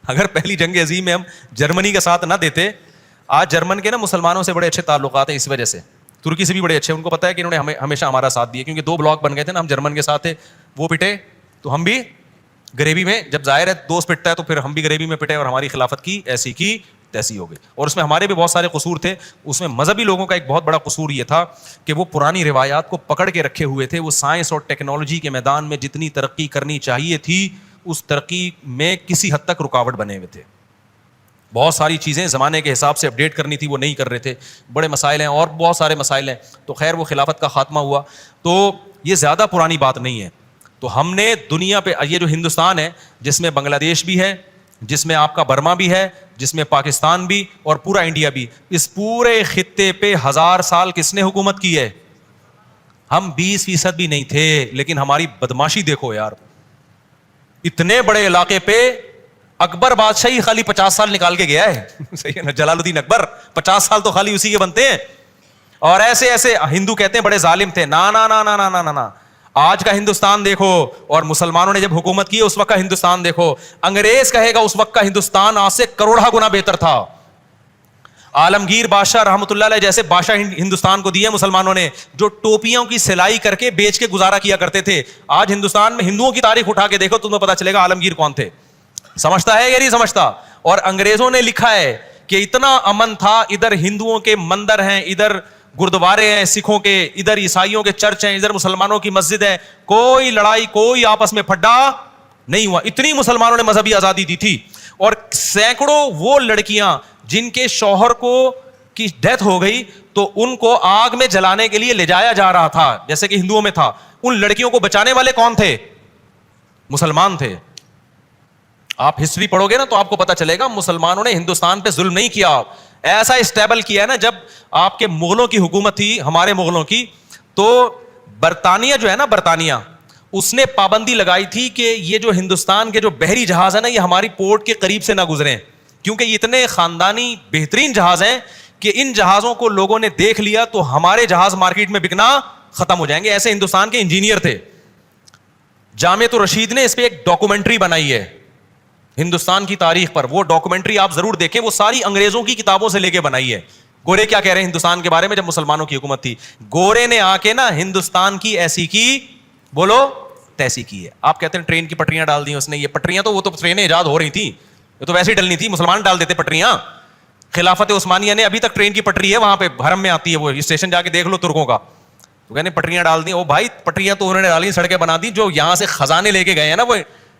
اگر پہلی جنگ عظیم میں ہم جرمنی کا ساتھ نہ دیتے, آج جرمن کے نا مسلمانوں سے بڑے اچھے تعلقات ہیں اس وجہ سے, ترکی سے بھی بڑے اچھے, ان کو پتا ہے کہ انہوں نے ہمیشہ ہمارا ساتھ دیا, کیونکہ 2 بلاک بن گئے تھے نا, ہم جرمن کے ساتھ تھے, وہ پٹے تو ہم بھی غریبی میں, جب ظاہر ہے دوست پٹتا ہے تو پھر ہم بھی غریبی میں پٹے, اور ہماری خلافت کی ایسی کی تیسی ہو گئی. اور اس میں ہمارے بھی بہت سارے قصور تھے. اس میں مذہبی لوگوں کا ایک بہت بڑا قصور یہ تھا کہ وہ پرانی روایات کو پکڑ کے رکھے ہوئے تھے. وہ سائنس اور ٹیکنالوجی کے میدان میں جتنی ترقی کرنی چاہیے تھی, اس ترقی میں کسی حد تک رکاوٹ بنے ہوئے تھے. بہت ساری چیزیں زمانے کے حساب سے اپڈیٹ کرنی تھی, وہ نہیں کر رہے تھے. بڑے مسائل ہیں, اور بہت سارے مسائل ہیں. تو خیر وہ خلافت کا خاتمہ ہوا, تو یہ زیادہ پرانی بات نہیں ہے. تو ہم نے دنیا پہ, یہ جو ہندوستان ہے جس میں بنگلہ دیش بھی ہے, جس میں آپ کا برما بھی ہے, جس میں پاکستان بھی, اور پورا انڈیا بھی, اس پورے خطے پہ 1000 سال کس نے حکومت کی ہے؟ ہم 20% بھی نہیں تھے, لیکن ہماری بدماشی دیکھو یار. اتنے بڑے علاقے پہ اکبر بادشاہ ہی خالی 50 سال نکال کے گیا ہے, صحیح ہے نا, جلال الدین اکبر 50 سال تو خالی اسی کے بنتے ہیں. اور ایسے ایسے ہندو کہتے ہیں بڑے ظالم تھے, نا نا نا نا نا نا نا. آج کا ہندوستان دیکھو, اور مسلمانوں نے جب حکومت کی اس وقت کا ہندوستان دیکھو. انگریز کہے گا اس وقت کا ہندوستان آج سے کروڑا گنا بہتر تھا. عالمگیر بادشاہ رحمۃ اللہ علیہ جیسے بادشاہ ہندوستان کو دیے مسلمانوں نے, جو ٹوپیوں کی سلائی کر کے بیچ کے گزارا کیا کرتے تھے. آج ہندوستان میں ہندوؤں کی تاریخ اٹھا کے دیکھو, تمہیں پتا چلے گا عالمگیر کون تھے. سمجھتا ہے یا نہیں سمجھتا؟ اور انگریزوں نے لکھا ہے کہ اتنا امن تھا, ادھر ہندوؤں کے مندر ہیں, ادھر گردوارے ہیں سکھوں کے, ادھر عیسائیوں کے چرچ ہیں, ادھر مسلمانوں کی مسجد ہے, کوئی لڑائی, کوئی آپس میں پھڈا نہیں ہوا. اتنی مسلمانوں نے مذہبی آزادی دی تھی. اور سینکڑوں وہ لڑکیاں جن کے شوہر کو کی ڈیتھ ہو گئی تو ان کو آگ میں جلانے کے لیے لے جایا جا رہا تھا, جیسے کہ ہندوؤں میں تھا. ان لڑکیوں کو بچانے والے کون تھے؟ مسلمان تھے. آپ ہسٹری پڑھو گے نا تو آپ کو پتا چلے گا مسلمانوں نے ہندوستان پہ ظلم نہیں کیا, ایسا اسٹیبل کیا ہے نا. جب آپ کے مغلوں کی حکومت تھی, ہمارے مغلوں کی, تو برطانیہ جو ہے نا, برطانیہ, اس نے پابندی لگائی تھی کہ یہ جو ہندوستان کے جو بحری جہاز ہیں نا, یہ ہماری پورٹ کے قریب سے نہ گزریں, کیونکہ یہ اتنے خاندانی بہترین جہاز ہیں کہ ان جہازوں کو لوگوں نے دیکھ لیا تو ہمارے جہاز مارکیٹ میں بکنا ختم ہو جائیں گے. ایسے ہندوستان کے انجینئر تھے. جامعۃ الرشید نے اس پہ ایک ڈاکومنٹری بنائی ہے ہندوستان کی تاریخ پر. وہ ڈاکومنٹری آپ ضرور دیکھیں, وہ ساری انگریزوں کی کتابوں سے لے کے بنائی ہے. گورے کیا کہہ رہے ہیں ہندوستان کے بارے میں جب مسلمانوں کی حکومت تھی. گورے نے آ کے نا ہندوستان کی ایسی کی, بولو تیسی کی ہے. آپ کہتے ہیں ٹرین کی پٹریاں ڈال دی اس نے. یہ پٹریاں تو وہ تو ٹرینیں ایجاد ہو رہی تھیں, یہ تو ویسے ہی ڈلنی تھی, مسلمان ڈال دیتے پٹریاں. خلافت عثمانیہ نے ابھی تک ٹرین کی پٹری ہے وہاں پہ حرم میں آتی ہے, وہ اسٹیشن جا کے دیکھ لو ترکوں کا. تو کہنے پٹریاں ڈال دی. او بھائی پٹریاں تو انہوں نے ڈالی, سڑکیں بنا دی. جو یہاں سے خزانے لے کے گئے ہیں نا, وہ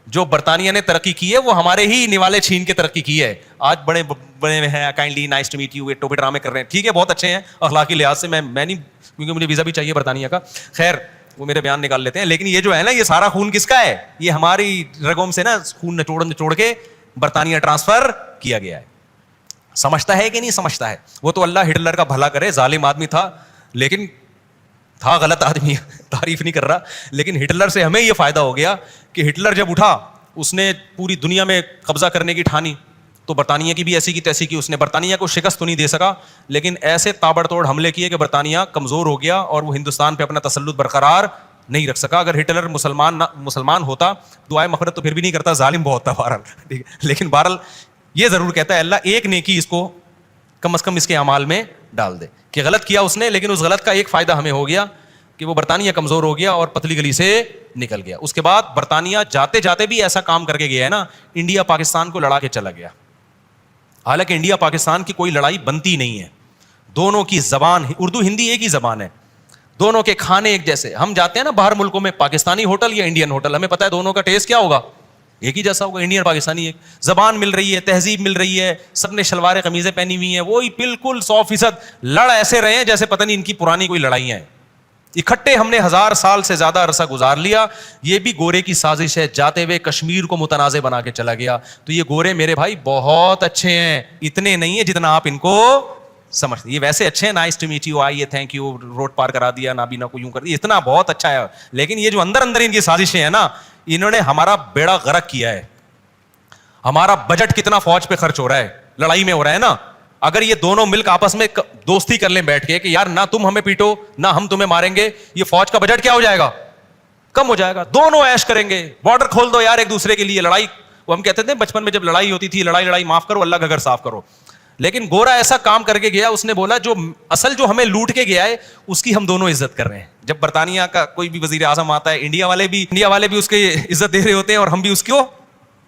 جو برطانیہ نے ترقی کی ہے وہ ہمارے ہی نوالے چھین کے ترقی کی ہے. آج بڑے بڑے ہیں, kindly nice to meet you, ٹوپی ڈرامے کر رہے ہیں. ٹھیک ہے, بہت اچھے ہیں اخلاقی لحاظ سے, میں نہیں, کیونکہ مجھے ویزا بھی چاہیے برطانیہ کا. خیر وہ میرے بیان نکال لیتے ہیں. لیکن یہ جو ہے نا, یہ سارا خون کس کا ہے؟ یہ ہماری رگوں سے نا خون نچوڑ کے برطانیہ ٹرانسفر کیا گیا ہے. سمجھتا ہے کہ نہیں سمجھتا ہے؟ وہ تو اللہ ہٹلر کا بھلا کرے, ظالم آدمی تھا, لیکن تھا غلط آدمی, تعریف نہیں کر رہا. لیکن ہٹلر سے ہمیں یہ فائدہ ہو گیا کہ ہٹلر جب اٹھا اس نے پوری دنیا میں قبضہ کرنے کی ٹھانی, تو برطانیہ کی بھی ایسی کی تیسی کی. اس نے برطانیہ کو شکست تو نہیں دے سکا, لیکن ایسے تابڑ توڑ حملے کیے کہ برطانیہ کمزور ہو گیا اور وہ ہندوستان پہ اپنا تسلط برقرار نہیں رکھ سکا. اگر ہٹلر مسلمان ہوتا, دعائے مغفرت تو پھر بھی نہیں کرتا, ظالم بہت تھا بہرحال, ٹھیک ہے. لیکن بہرحال یہ ضرور کہتا ہے اللہ ایک نیکی اس کو کم از کم اس کے اعمال میں ڈال دے, کہ غلط کیا اس نے, لیکن اس غلط کا ایک فائدہ ہمیں ہو گیا کہ وہ برطانیہ کمزور ہو گیا اور پتلی گلی سے نکل گیا. اس کے بعد برطانیہ جاتے جاتے بھی ایسا کام کر کے گیا ہے نا, انڈیا پاکستان کو لڑا کے چلا گیا. حالانکہ انڈیا پاکستان کی کوئی لڑائی بنتی نہیں ہے, دونوں کی زبان اردو ہندی ایک ہی زبان ہے, دونوں کے کھانے ایک جیسے. ہم جاتے ہیں نا باہر ملکوں میں, پاکستانی ہوٹل یا انڈین ہوٹل, ہمیں پتا ہے دونوں کا ٹیسٹ کیا ہوگا, ایک ہی جیسا ہوگا. انڈین پاکستانی ایک زبان مل رہی ہے, تہذیب مل رہی ہے, سب نے شلواریں قمیضیں پہنی ہوئی ہیں, وہی بالکل 100%. لڑ ایسے رہے ہیں جیسے پتہ نہیں ان کی پرانی کوئی لڑائیاں ہیں. اکٹھے ہم نے 1000 سال سے زیادہ عرصہ گزار لیا. یہ بھی گورے کی سازش ہے, جاتے ہوئے کشمیر کو متنازع بنا کے چلا گیا. تو یہ گورے میرے بھائی بہت اچھے ہیں, اتنے نہیں ہیں جتنا آپ ان کو سمجھتے. یہ ویسے اچھے ہیں, نائس ٹو میٹ یو, آئیے تھینک یو, روڈ پار کرا دیا, نابینا کو یوں کر دیا, اتنا بہت اچھا ہے. لیکن یہ جو اندر ان کی سازشیں ہیں نا, انہوں نے ہمارا بیڑا غرق کیا ہے. ہمارا بجٹ کتنا فوج پہ خرچ ہو رہا ہے, لڑائی میں ہو رہا ہے نا. اگر یہ دونوں ملک آپس میں دوستی کر لیں بیٹھ کے کہ یار نہ تم ہمیں پیٹو نہ ہم تمہیں ماریں گے, یہ فوج کا بجٹ کیا ہو جائے گا, کم ہو جائے گا. دونوں ایش کریں گے, بارڈر کھول دو یار ایک دوسرے کے لیے. لڑائی, وہ ہم کہتے تھے بچپن میں جب لڑائی ہوتی تھی, لڑائی معاف کرو, اللہ کا گھر صاف کرو. لیکن گورا ایسا کام کر کے گیا, اس نے بولا جو جو ہمیں لوٹ کے گیا ہے اس کی ہم دونوں عزت کر رہے ہیں. جب برطانیہ کا کوئی بھی وزیر اعظم آتا ہے, انڈیا والے بھی اس کی عزت دے رہے ہوتے ہیں اور ہم بھی اس کو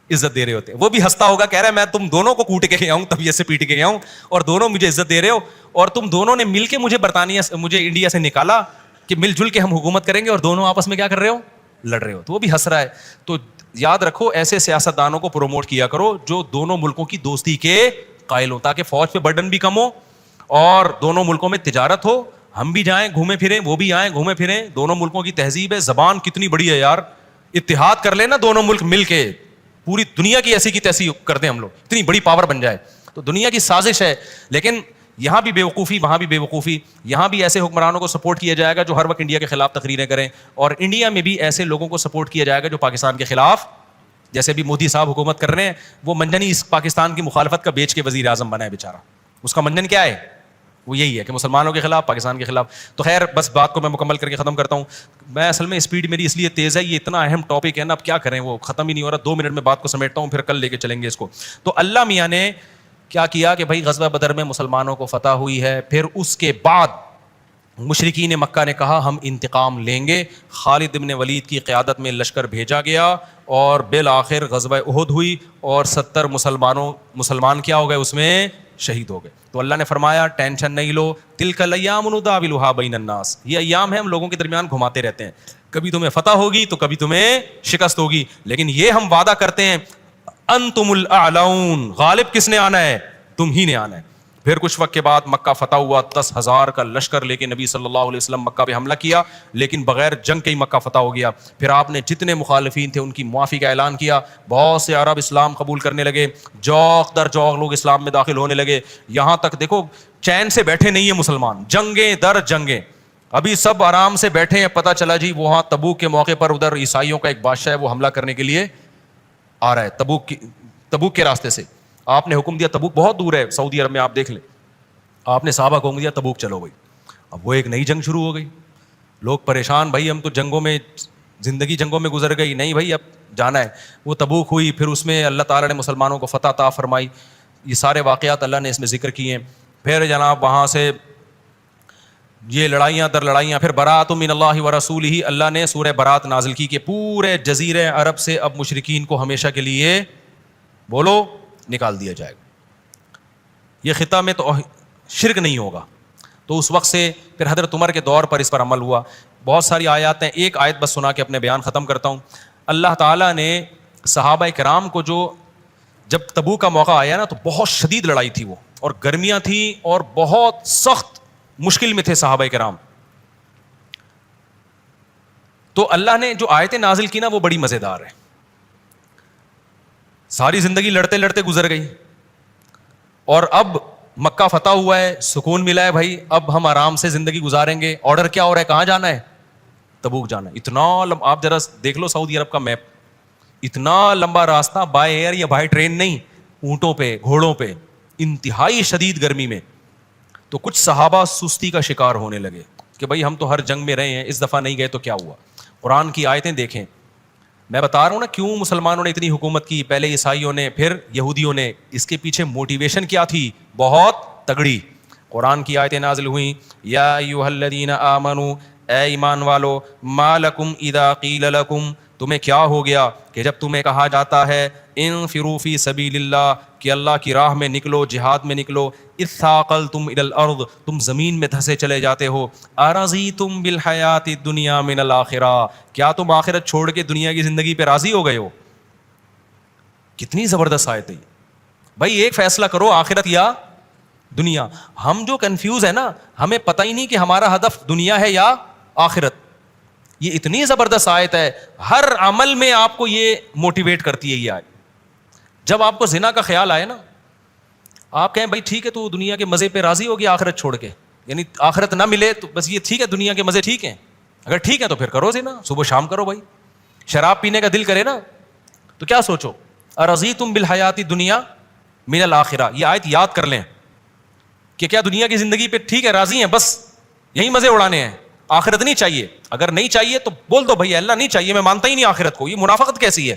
عزت دے رہے ہوتے ہیں. وہ بھی ہنستا ہوگا, کہہ رہا ہے میں تم دونوں کو کوٹ کے گیا ہوں, طبیعت سے پیٹ کے گیا ہوں, اور دونوں مجھے عزت دے رہے ہو, اور تم دونوں نے مل کے مجھے انڈیا سے نکالا کہ مل جل کے ہم حکومت کریں گے, اور دونوں آپس میں کیا کر رہے ہو, لڑ رہے ہو. تو وہ بھی ہنس رہا ہے. تو یاد رکھو ایسے سیاستدانوں کو پروموٹ کیا کرو جو دونوں ملکوں کی دوستی کے قائل ہوں, تاکہ فوج پہ برڈن بھی کم ہو اور دونوں ملکوں میں تجارت ہو. ہم بھی جائیں گھومے پھریں, وہ بھی آئیں گھومے پھریں. دونوں ملکوں کی تہذیب ہے, زبان کتنی بڑی ہے یار, اتحاد کر لیں نا دونوں ملک مل کے, پوری دنیا کی ایسی کی تیسی کر دیں ہم لوگ, اتنی بڑی پاور بن جائے. تو دنیا کی سازش ہے, لیکن یہاں بھی بے وقوفی وہاں بھی بے وقوفی. یہاں بھی ایسے حکمرانوں کو سپورٹ کیا جائے گا جو ہر وقت انڈیا کے خلاف تقریریں کریں, اور انڈیا میں بھی ایسے لوگوں کو سپورٹ کیا جائے گا جو پاکستان کے خلاف, جیسے بھی مودی صاحب حکومت کر رہے ہیں. وہ منجن ہی اس پاکستان کی مخالفت کا بیچ کے وزیر اعظم بنا ہے بیچارہ. اس کا منجن کیا ہے, وہ یہی ہے کہ مسلمانوں کے خلاف, پاکستان کے خلاف. تو خیر بس بات کو میں مکمل کر کے ختم کرتا ہوں. میں اصل میں اسپیڈ میری اس لیے تیز ہے, یہ اتنا اہم ٹاپک ہے نا, اب کیا کریں, وہ ختم ہی نہیں ہو رہا. 2 منٹ میں بات کو سمیٹتا ہوں, پھر کل لے کے چلیں گے اس کو. تو اللہ میاں نے کیا کیا کہ بھائی غزوہ بدر میں مسلمانوں کو فتح ہوئی ہے. پھر اس کے بعد مشرکین مکہ نے کہا ہم انتقام لیں گے. خالد بن ولید کی قیادت میں لشکر بھیجا گیا اور بالآخر غزوہ احد ہوئی, اور 70 مسلمان کیا ہو گئے, اس میں شہید ہو گئے. تو اللہ نے فرمایا ٹینشن نہیں لو, تلک الایام نداولها بین الناس, یہ ایام ہے ہم لوگوں کے درمیان گھماتے رہتے ہیں. کبھی تمہیں فتح ہوگی تو کبھی تمہیں شکست ہوگی, لیکن یہ ہم وعدہ کرتے ہیں انتم الاعلون, غالب کس نے آنا ہے, تم ہی نے آنا ہے. پھر کچھ وقت کے بعد مکہ فتح ہوا, 10,000 کا لشکر لے کے نبی صلی اللہ علیہ وسلم مکہ پہ حملہ کیا, لیکن بغیر جنگ کے ہی مکہ فتح ہو گیا. پھر آپ نے جتنے مخالفین تھے ان کی معافی کا اعلان کیا, بہت سے عرب اسلام قبول کرنے لگے, جوق در جوق لوگ اسلام میں داخل ہونے لگے. یہاں تک دیکھو چین سے بیٹھے نہیں ہیں مسلمان, جنگیں در جنگیں, ابھی سب آرام سے بیٹھے ہیں. پتہ چلا جی وہاں تبوک کے موقع پر ادھر عیسائیوں کا ایک بادشاہ ہے, وہ حملہ کرنے کے لیے آ رہا ہے تبوک کے راستے سے. آپ نے حکم دیا, تبوک بہت دور ہے, سعودی عرب میں آپ دیکھ لیں, آپ نے صحابہ کو دیا تبوک چلو بھائی. اب وہ ایک نئی جنگ شروع ہو گئی, لوگ پریشان, بھائی ہم تو جنگوں میں زندگی جنگوں میں گزر گئی, نہیں بھائی اب جانا ہے. وہ تبوک ہوئی, پھر اس میں اللہ تعالیٰ نے مسلمانوں کو فتح عطا فرمائی. یہ سارے واقعات اللہ نے اس میں ذکر کیے ہیں. پھر جناب وہاں سے یہ لڑائیاں در لڑائیاں, پھر برات من اللہ و رسولہ, اللہ نے سورہ برات نازل کی کہ پورے جزیرے عرب سے اب مشرکین کو ہمیشہ کے لیے بولو نکال دیا جائے گا. یہ خطہ میں تو شرک نہیں ہوگا. تو اس وقت سے پھر حضرت عمر کے دور پر اس پر عمل ہوا. بہت ساری آیات ہیں, ایک آیت بس سنا کے اپنے بیان ختم کرتا ہوں. اللہ تعالیٰ نے صحابہ کرام کو جو جب تبوک کا موقع آیا نا تو بہت شدید لڑائی تھی وہ, اور گرمیاں تھیں اور بہت سخت مشکل میں تھے صحابہ کرام. تو اللہ نے جو آیتیں نازل کی نا وہ بڑی مزیدار ہے. ساری زندگی لڑتے لڑتے گزر گئی, اور اب مکہ فتح ہوا ہے, سکون ملا ہے, بھائی اب ہم آرام سے زندگی گزاریں گے. آرڈر کیا ہو رہا ہے, کہاں جانا ہے؟ تبوک جانا ہے. اتنا آپ ذرا دیکھ لو سعودی عرب کا میپ, اتنا لمبا راستہ بائی ایئر یا بائی ٹرین نہیں, اونٹوں پہ گھوڑوں پہ, انتہائی شدید گرمی میں. تو کچھ صحابہ سستی کا شکار ہونے لگے کہ بھائی ہم تو ہر جنگ میں رہے ہیں, اس دفعہ نہیں گئے تو کیا ہوا. قرآن کی آیتیں دیکھیں, میں بتا رہا ہوں نا کیوں مسلمانوں نے اتنی حکومت کی, پہلے عیسائیوں نے پھر یہودیوں نے. اس کے پیچھے موٹیویشن کیا تھی؟ بہت تگڑی. قرآن کی آیتیں نازل ہوئیں, یا ایھا الذین آمنوا, اے ایمان والو, ما لکم اذا قیل لکم, تمہیں کیا ہو گیا کہ جب تمہیں کہا جاتا ہے انفروا فی سبیل اللہ, کہ اللہ کی راہ میں نکلو, جہاد میں نکلو, اذ ثاقلتم الی الارض, تم زمین میں دھسے چلے جاتے ہو, ارضیتم بالحیات الدنیا من الآخرہ, کیا تم آخرت چھوڑ کے دنیا کی زندگی پہ راضی ہو گئے ہو؟ کتنی زبردست آیت ہے بھائی. ایک فیصلہ کرو, آخرت یا دنیا. ہم جو کنفیوز ہے نا, ہمیں پتہ ہی نہیں کہ ہمارا ہدف دنیا ہے یا آخرت. یہ اتنی زبردست آیت ہے, ہر عمل میں آپ کو یہ موٹیویٹ کرتی ہے یہ آیت. جب آپ کو زنا کا خیال آئے نا, آپ کہیں بھائی ٹھیک ہے تو دنیا کے مزے پہ راضی ہوگی آخرت چھوڑ کے, یعنی آخرت نہ ملے تو بس یہ ٹھیک ہے, دنیا کے مزے ٹھیک ہیں, اگر ٹھیک ہے تو پھر کرو زنا, صبح شام کرو بھائی. شراب پینے کا دل کرے نا تو کیا سوچو, ارضیتم بالحیات الدنیا من الآخرہ. یہ آیت یاد کر لیں کہ کیا دنیا کی زندگی پہ ٹھیک ہے, راضی ہیں, بس یہی مزے اڑانے ہیں, آخرت نہیں چاہیے. اگر نہیں چاہیے تو بول دو بھائی اللہ نہیں چاہیے, میں مانتا ہی نہیں آخرت کو. یہ منافقت کیسی ہے؟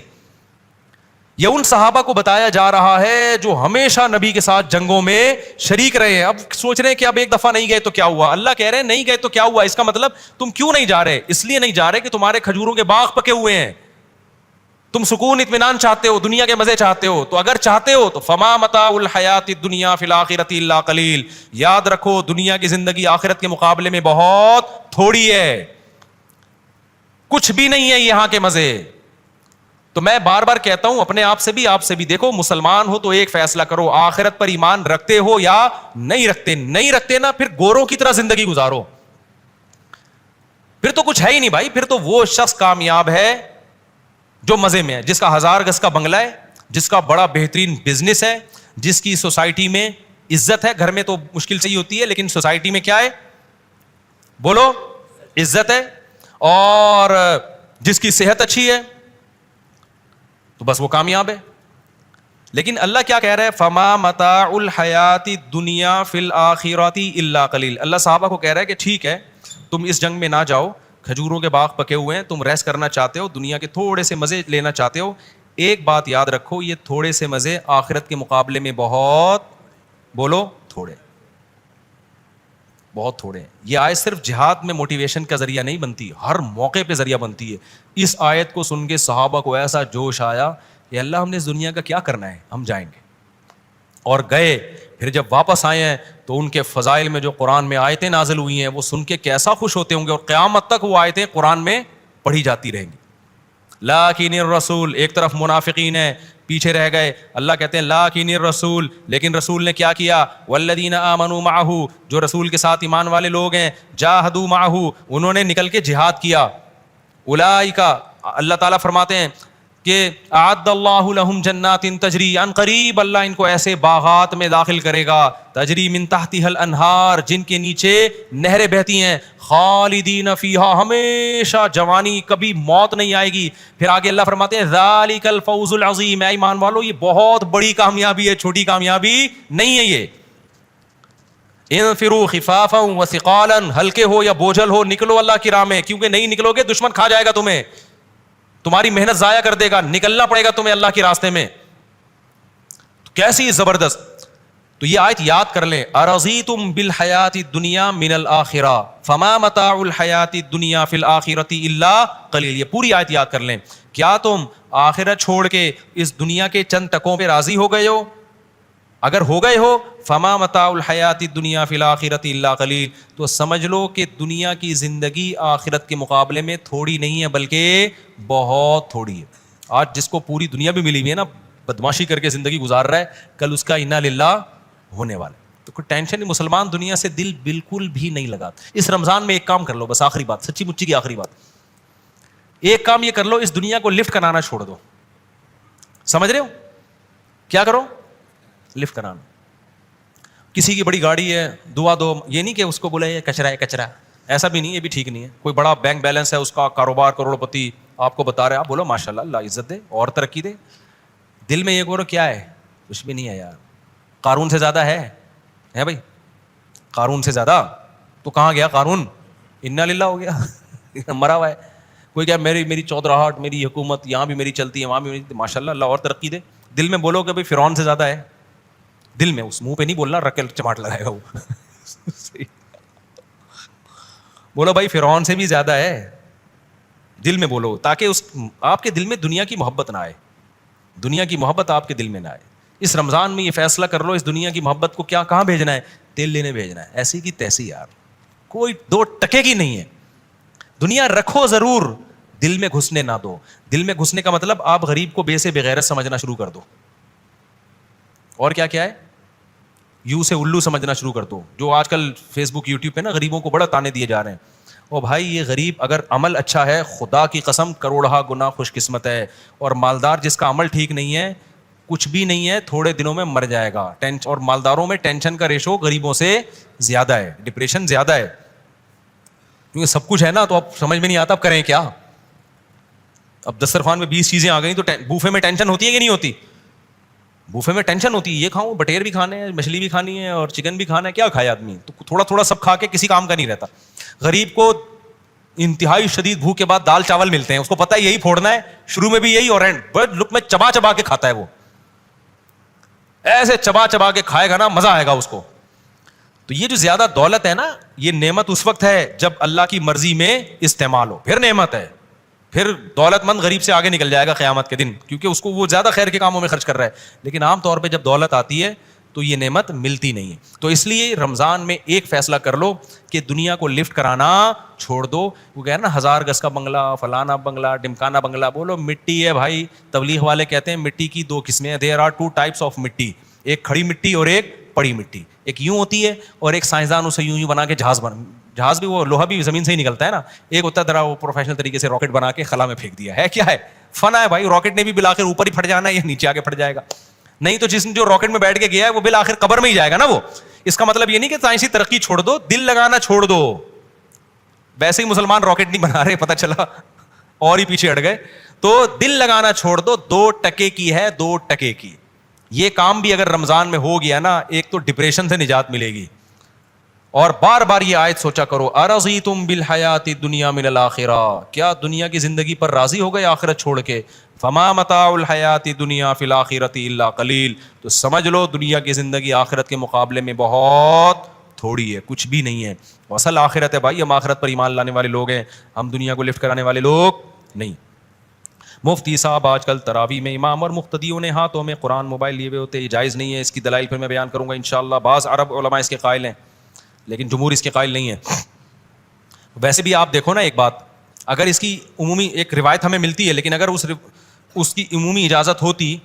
یہ ان صحابہ کو بتایا جا رہا ہے جو ہمیشہ نبی کے ساتھ جنگوں میں شریک رہے ہیں. اب سوچ رہے ہیں کہ اب ایک دفعہ نہیں گئے تو کیا ہوا. اللہ کہہ رہے ہیں نہیں گئے تو کیا ہوا. اس کا مطلب تم کیوں نہیں جا رہے؟ اس لیے نہیں جا رہے کہ تمہارے کھجوروں کے باغ پکے ہوئے ہیں, تم سکون اطمینان چاہتے ہو, دنیا کے مزے چاہتے ہو. تو اگر چاہتے ہو تو فما متاع الحیات الدنیا فی الآخرۃ الا قلیل. یاد رکھو دنیا کی زندگی آخرت کے مقابلے میں بہت تھوڑی ہے, کچھ بھی نہیں ہے یہاں کے مزے. تو میں بار بار کہتا ہوں اپنے آپ سے بھی آپ سے بھی, دیکھو مسلمان ہو تو ایک فیصلہ کرو, آخرت پر ایمان رکھتے ہو یا نہیں رکھتے. نہیں رکھتے نا, پھر گوروں کی طرح زندگی گزارو, پھر تو کچھ ہے ہی نہیں بھائی. پھر تو وہ شخص کامیاب ہے جو مزے میں ہے, جس کا 1000 گز کا بنگلہ ہے, جس کا بڑا بہترین بزنس ہے, جس کی سوسائٹی میں عزت ہے. گھر میں تو مشکل سے ہی ہوتی ہے, لیکن سوسائٹی میں کیا ہے بولو, عزت ہے, اور جس کی صحت اچھی ہے تو بس وہ کامیاب ہے. لیکن اللہ کیا کہہ رہا ہے, فما متاع الحیات الدنیا فی الآخرۃ الا قلیل. اللہ صحابہ کو کہہ رہا ہے کہ ٹھیک ہے تم اس جنگ میں نہ جاؤ, کھجوروں کے باغ پکے ہوئے ہیں, تم ریسٹ کرنا چاہتے ہو, دنیا کے تھوڑے سے مزے لینا چاہتے ہو. ایک بات یاد رکھو, یہ تھوڑے سے مزے آخرت کے مقابلے میں بہت بولو تھوڑے, بہت تھوڑے ہیں. یہ آیت صرف جہاد میں موٹیویشن کا ذریعہ نہیں بنتی, ہر موقع پہ ذریعہ بنتی ہے. اس آیت کو سن کے صحابہ کو ایسا جوش آیا کہ اللہ ہم نے اس دنیا کا کیا کرنا ہے, ہم جائیں گے. اور گئے. پھر جب واپس آئے ہیں تو ان کے فضائل میں جو قرآن میں آیتیں نازل ہوئی ہیں وہ سن کے کیسا خوش ہوتے ہوں گے, اور قیامت تک وہ آیتیں قرآن میں پڑھی جاتی رہیں گی. لاکن الرسول, ایک طرف منافقین ہیں پیچھے رہ گئے, اللہ کہتے ہیں لاکن الرسول, لیکن رسول نے کیا کیا, والذین آمنوا معہ, جو رسول کے ساتھ ایمان والے لوگ ہیں, جاہدوا معہ, انہوں نے نکل کے جہاد کیا. اولئک, اللہ تعالیٰ فرماتے ہیں کہ اعد اللہ لہم جنات تجری, ان قریب اللہ ان کو ایسے باغات میں داخل کرے گا, تجری من تحتها الانہار, جن کے نیچے نہریں بہتی ہیں, خالدین فیہا, ہمیشہ جوانی, کبھی موت نہیں آئے گی. پھر آگے اللہ فرماتے ہیں ذالک الفوز العظیم, اے ایمان والو یہ بہت بڑی کامیابی ہے, چھوٹی کامیابی نہیں ہے یہ. انفروا خفافا وثقالا، ہلکے ہو یا بوجھل ہو نکلو اللہ کی راہ میں، کیونکہ نہیں نکلو گے دشمن کھا جائے گا تمہیں، تمہاری محنت ضائع کر دے گا، نکلنا پڑے گا تمہیں اللہ کے راستے میں. کیسی زبردست. تو یہ آیت یاد کر لیں، ارضیتم بالحیات الدنیا من الآخرہ فما متاع الحیات الدنیا فی الآخرۃ الا قلیل. یہ پوری آیت یاد کر لیں. کیا تم آخرت چھوڑ کے اس دنیا کے چند ٹکوں پہ راضی ہو گئے ہو؟ اگر ہو گئے ہو فما متاع الحیات الدنیا فی الآخرۃ الا قلیل، تو سمجھ لو کہ دنیا کی زندگی آخرت کے مقابلے میں تھوڑی نہیں ہے بلکہ بہت تھوڑی ہے. آج جس کو پوری دنیا بھی ملی ہوئی ہے نا، بدماشی کر کے زندگی گزار رہا ہے، کل اس کا انا للہ ہونے والا ہے. تو کوئی ٹینشن نہیں، مسلمان دنیا سے دل بالکل بھی نہیں لگاتا. اس رمضان میں ایک کام کر لو، بس آخری بات، سچی مچی کی آخری بات، ایک کام یہ کر لو، اس دنیا کو لفٹ کرانا چھوڑ دو. سمجھ رہے ہو کیا کرو؟ لفٹ کرانا. کسی کی بڑی گاڑی ہے، دعا دو، یہ نہیں کہ اس کو بولے یہ کچرا ہے کچرا، ایسا بھی نہیں، یہ بھی ٹھیک نہیں ہے. کوئی بڑا بینک بیلنس ہے، اس کا کاروبار کروڑ پتی آپ کو بتا رہے، آپ بولو ماشاء اللہ، اللہ عزت دے اور ترقی دے. دل میں یہ کرو کیا ہے؟ کچھ بھی نہیں ہے یار. قارون سے زیادہ ہے بھائی، قارون سے زیادہ. تو کہاں گیا قارون؟ انا للہ ہو گیا، مرا ہوا ہے. کوئی کیا میری چودراہٹ، میری حکومت یہاں بھی میری چلتی ہے، وہاں بھی میری، ماشاء اللہ اللہ اور ترقی دے. دل میں بولو کہ بھائی فرعون سے زیادہ ہے. دل میں، اس منہ پہ نہیں بولنا، رکھ کے چماٹ لگائے گا وہ. بولو بھائی فرعون سے بھی زیادہ ہے، دل میں بولو، تاکہ آپ کے دل میں دنیا کی محبت نہ آئے، دنیا کی محبت آپ کے دل میں نہ آئے. اس رمضان میں یہ فیصلہ کر لو، اس دنیا کی محبت کو کیا کہاں بھیجنا ہے؟ تیل لینے بھیجنا ہے. ایسی کی تیسی یار، کوئی دو ٹکے کی نہیں ہے. دنیا رکھو ضرور، دل میں گھسنے نہ دو. دل میں گھسنے کا مطلب آپ غریب کو بے سے بغیرت سمجھنا شروع کر دو، اور کیا کیا ہے، یو سے الو سمجھنا شروع کر دو. جو آج کل فیس بک یوٹیوب پہ نا غریبوں کو بڑا تانے دیے جا رہے ہیں. او بھائی یہ غریب اگر عمل اچھا ہے، خدا کی قسم کروڑہا گنا خوش قسمت ہے. اور مالدار جس کا عمل ٹھیک نہیں ہے، کچھ بھی نہیں ہے، تھوڑے دنوں میں مر جائے گا. اور مالداروں میں ٹینشن کا ریشو غریبوں سے زیادہ ہے، ڈپریشن زیادہ ہے، کیونکہ سب کچھ ہے نا، تو اب سمجھ میں نہیں آتا اب کریں کیا. اب دسترخوان میں 20 چیزیں آ گئی، تو بوفے میں ٹینشن ہوتی ہے کہ نہیں ہوتی؟ بوفے میں ٹینشن ہوتی ہے، یہ کھاؤں، بٹیر بھی کھانے ہیں، مچھلی بھی کھانی ہے اور چکن بھی کھانا ہے، کیا کھائے آدمی؟ تو تھوڑا تھوڑا سب کھا کے کسی کام کا نہیں رہتا. غریب کو انتہائی شدید بھوک کے بعد دال چاول ملتے ہیں، اس کو پتہ ہے یہی پھوڑنا ہے، شروع میں بھی یہی اور اینڈ بٹ لک میں چبا چبا کے کھاتا ہے. وہ ایسے چبا چبا کے کھائے گا نا، مزہ آئے گا اس کو. تو یہ جو زیادہ دولت ہے نا، یہ نعمت اس وقت ہے جب اللہ کی مرضی میں استعمال ہو، پھر نعمت ہے. پھر دولت مند غریب سے آگے نکل جائے گا قیامت کے دن، کیونکہ اس کو وہ زیادہ خیر کے کاموں میں خرچ کر رہا ہے. لیکن عام طور پہ جب دولت آتی ہے تو یہ نعمت ملتی نہیں ہے. تو اس لیے رمضان میں ایک فیصلہ کر لو کہ دنیا کو لفٹ کرانا چھوڑ دو. وہ کہہ نا 1000 گز کا بنگلہ، فلانا بنگلہ، ڈمکانا بنگلہ، بولو مٹی ہے بھائی. تبلیغ والے کہتے ہیں مٹی کی 2 قسمیں ہیں، دیر آر 2 ٹائپس آف مٹی، ایک کھڑی مٹی اور ایک پڑی مٹی. ایک یوں ہوتی ہے اور ایک سائنسدان اسے یوں بنا کے جہاز بھی وہ لوہا بھی زمین سے ہی نکلتا ہے نا. ایک ہوتا ہے ذرا وہ پروفیشنل طریقے سے راکٹ بنا کے خلا میں پھینک دیا ہے. کیا ہے فن ہے بھائی، راکٹ نے بھی بالآخر اوپر ہی پھٹ جانا ہے یا نیچے آ کے پھٹ جائے گا. نہیں تو جس نے جو راکٹ میں بیٹھ کے گیا ہے وہ بالآخر قبر میں ہی جائے گا نا. وہ اس کا مطلب یہ نہیں کہ سائنسی ترقی چھوڑ دو، دل لگانا چھوڑ دو. ویسے ہی مسلمان راکٹ نہیں بنا رہے، پتہ چلا اور ہی پیچھے ہٹ گئے. تو دل لگانا چھوڑ دو. 2 ٹکے کی ہے، 2 ٹکے کی. یہ کام بھی اگر رمضان میں ہو گیا نا، ایک تو ڈپریشن سے نجات ملے گی. اور بار بار یہ آیت سوچا کرو، ارضیتم بالحیات الدنیا من الآخرہ، کیا دنیا کی زندگی پر راضی ہو گئے آخرت چھوڑ کے؟ فما متاع الحیات الدنیا فی الآخرۃ الا قلیل. تو سمجھ لو دنیا کی زندگی آخرت کے مقابلے میں بہت تھوڑی ہے، کچھ بھی نہیں ہے. اصل آخرت ہے بھائی، ہم آخرت پر ایمان لانے والے لوگ ہیں، ہم دنیا کو لفٹ کرانے والے لوگ نہیں. مفتی صاحب آج کل تراویح میں امام اور مقتدیوں نے ہاتھوں میں قرآن موبائل لیے ہوئے ہوتے، یہ جائز نہیں ہے. اس کی دلائل پھر میں بیان کروں گا انشاءاللہ. بعض عرب علماء اس کے قائل ہیں لیکن جمہور اس کے قائل نہیں ہے. ویسے بھی آپ دیکھو نا ایک بات، اگر اس کی عمومی ایک روایت ہمیں ملتی ہے، لیکن اگر اس کی عمومی اجازت ہوتی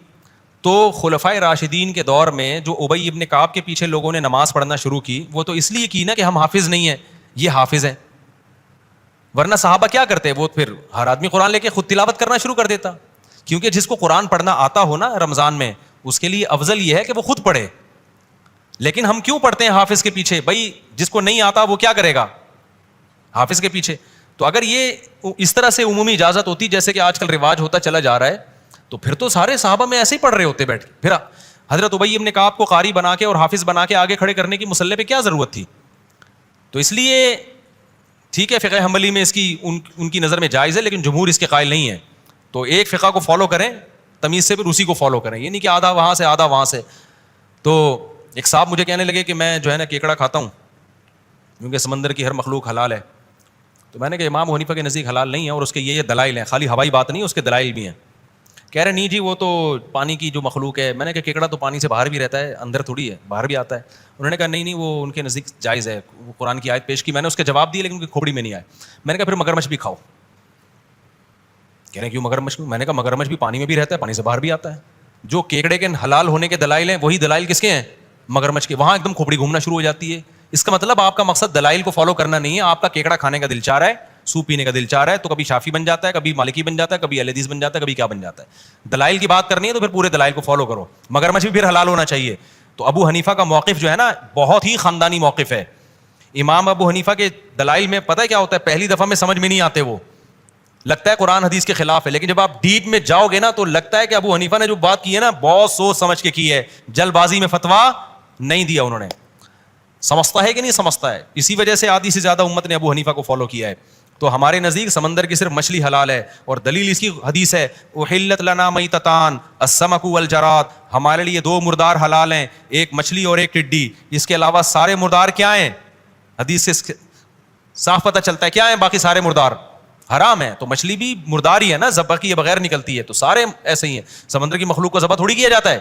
تو خلفائے راشدین کے دور میں جو ابی ابن کعب کے پیچھے لوگوں نے نماز پڑھنا شروع کی، وہ تو اس لیے کی نا کہ ہم حافظ نہیں ہیں، یہ حافظ ہیں. ورنہ صحابہ کیا کرتے؟ وہ پھر ہر آدمی قرآن لے کے خود تلاوت کرنا شروع کر دیتا. کیونکہ جس کو قرآن پڑھنا آتا ہو نا رمضان میں، اس کے لیے افضل یہ ہے کہ وہ خود پڑھے. لیکن ہم کیوں پڑھتے ہیں حافظ کے پیچھے؟ بھائی جس کو نہیں آتا وہ کیا کرے گا؟ حافظ کے پیچھے. تو اگر یہ اس طرح سے عمومی اجازت ہوتی جیسے کہ آج کل رواج ہوتا چلا جا رہا ہے، تو پھر تو سارے صحابہ میں ایسے ہی پڑھ رہے ہوتے بیٹھ کے. پھر حضرت ابی ابن کعب کو قاری بنا کے اور حافظ بنا کے آگے کھڑے کرنے کی مصلی پہ کیا ضرورت تھی؟ تو اس لیے ٹھیک ہے فقہ حنبلی میں اس کی ان کی نظر میں جائز ہے، لیکن جمہور اس کے قائل نہیں ہے. تو ایک فقہ کو فالو کریں تمیز سے، پھر اسی کو فالو کریں، یہ نہیں کہ آدھا وہاں سے آدھا وہاں سے. تو ایک صاحب مجھے کہنے لگے کہ میں جو ہے نا کیکڑا کھاتا ہوں کیونکہ سمندر کی ہر مخلوق حلال ہے. تو میں نے کہا امام حنیفہ کے نزدیک حلال نہیں ہے، اور اس کے یہ دلائل ہیں، خالی ہوائی بات نہیں، اس کے دلائل بھی ہیں. کہہ رہے نہیں جی وہ تو پانی کی جو مخلوق ہے. میں نے کہا کیکڑا تو پانی سے باہر بھی رہتا ہے، اندر تھوڑی ہے، باہر بھی آتا ہے. انہوں نے کہا نہیں وہ ان کے نزدیک جائز ہے. وہ قرآن کی آیت پیش کی، میں نے اس کے جواب دیے لیکن ان کی کھوپڑی میں نہیں آئے. میں نے کہا پھر مگرمچھ بھی کھاؤ. کہہ رہے ہیں کیوں مگرمچھ؟ میں نے کہا مگرمچھ بھی پانی میں بھی رہتا ہے، پانی سے باہر بھی آتا ہے. جو کیکڑے کے حلال ہونے کے دلائل ہیں وہی دلائل کس کے ہیں؟ مگرمچھ کے. وہاں ایک دم کھوپڑی گھومنا شروع ہو جاتی ہے. اس کا مطلب آپ کا مقصد دلائل کو فالو کرنا نہیں ہے، آپ کا کیکڑا کھانے کا دل چاہ رہا ہے، سوپ پینے کا دل چاہ رہا ہے، تو کبھی شافی بن جاتا ہے، کبھی مالکی بن جاتا ہے، کبھی اہل حدیث بن جاتا ہے، کبھی کیا بن جاتا ہے. دلائل کی بات کرنی ہے تو پھر پورے دلائل کو فالو کرو. مگرمچھ بھی پھر حلال ہونا چاہیے. تو ابو حنیفہ کا موقف جو ہے نا بہت ہی خاندانی موقف ہے. امام ابو حنیفہ کے دلائل میں پتہ ہے کیا ہوتا ہے؟ پہلی دفعہ میں سمجھ میں نہیں آتے، وہ لگتا ہے قرآن حدیث کے خلاف ہے، لیکن جب آپ ڈیپ میں جاؤ گے نا تو لگتا ہے کہ ابو حنیفہ نے جو بات کی ہے نا بہت سوچ سمجھ کے کی ہے، جلد بازی میں فتویٰ نہیں دیا انہوں نے. سمجھتا ہے کہ نہیں سمجھتا ہے؟ اسی وجہ سے آدھی سے زیادہ امت نے ابو حنیفہ کو فالو کیا ہے. تو ہمارے نزدیک سمندر کی صرف مچھلی حلال ہے، اور دلیل اس کی حدیث ہے احلت لنا میتتان السمک والجراد. ہمارے لیے دو مردار حلال ہیں، ایک مچھلی اور ایک ٹڈی. اس کے علاوہ سارے مردار کیا ہیں؟ حدیث سے صاف پتہ چلتا ہے کیا ہیں، باقی سارے مردار حرام ہیں. تو مچھلی بھی مردار ہی ہے نا، ذبح کی بغیر نکلتی ہے، تو سارے ایسے ہی ہیں. سمندر کی مخلوق کو ذبح تھوڑی کیا جاتا ہے.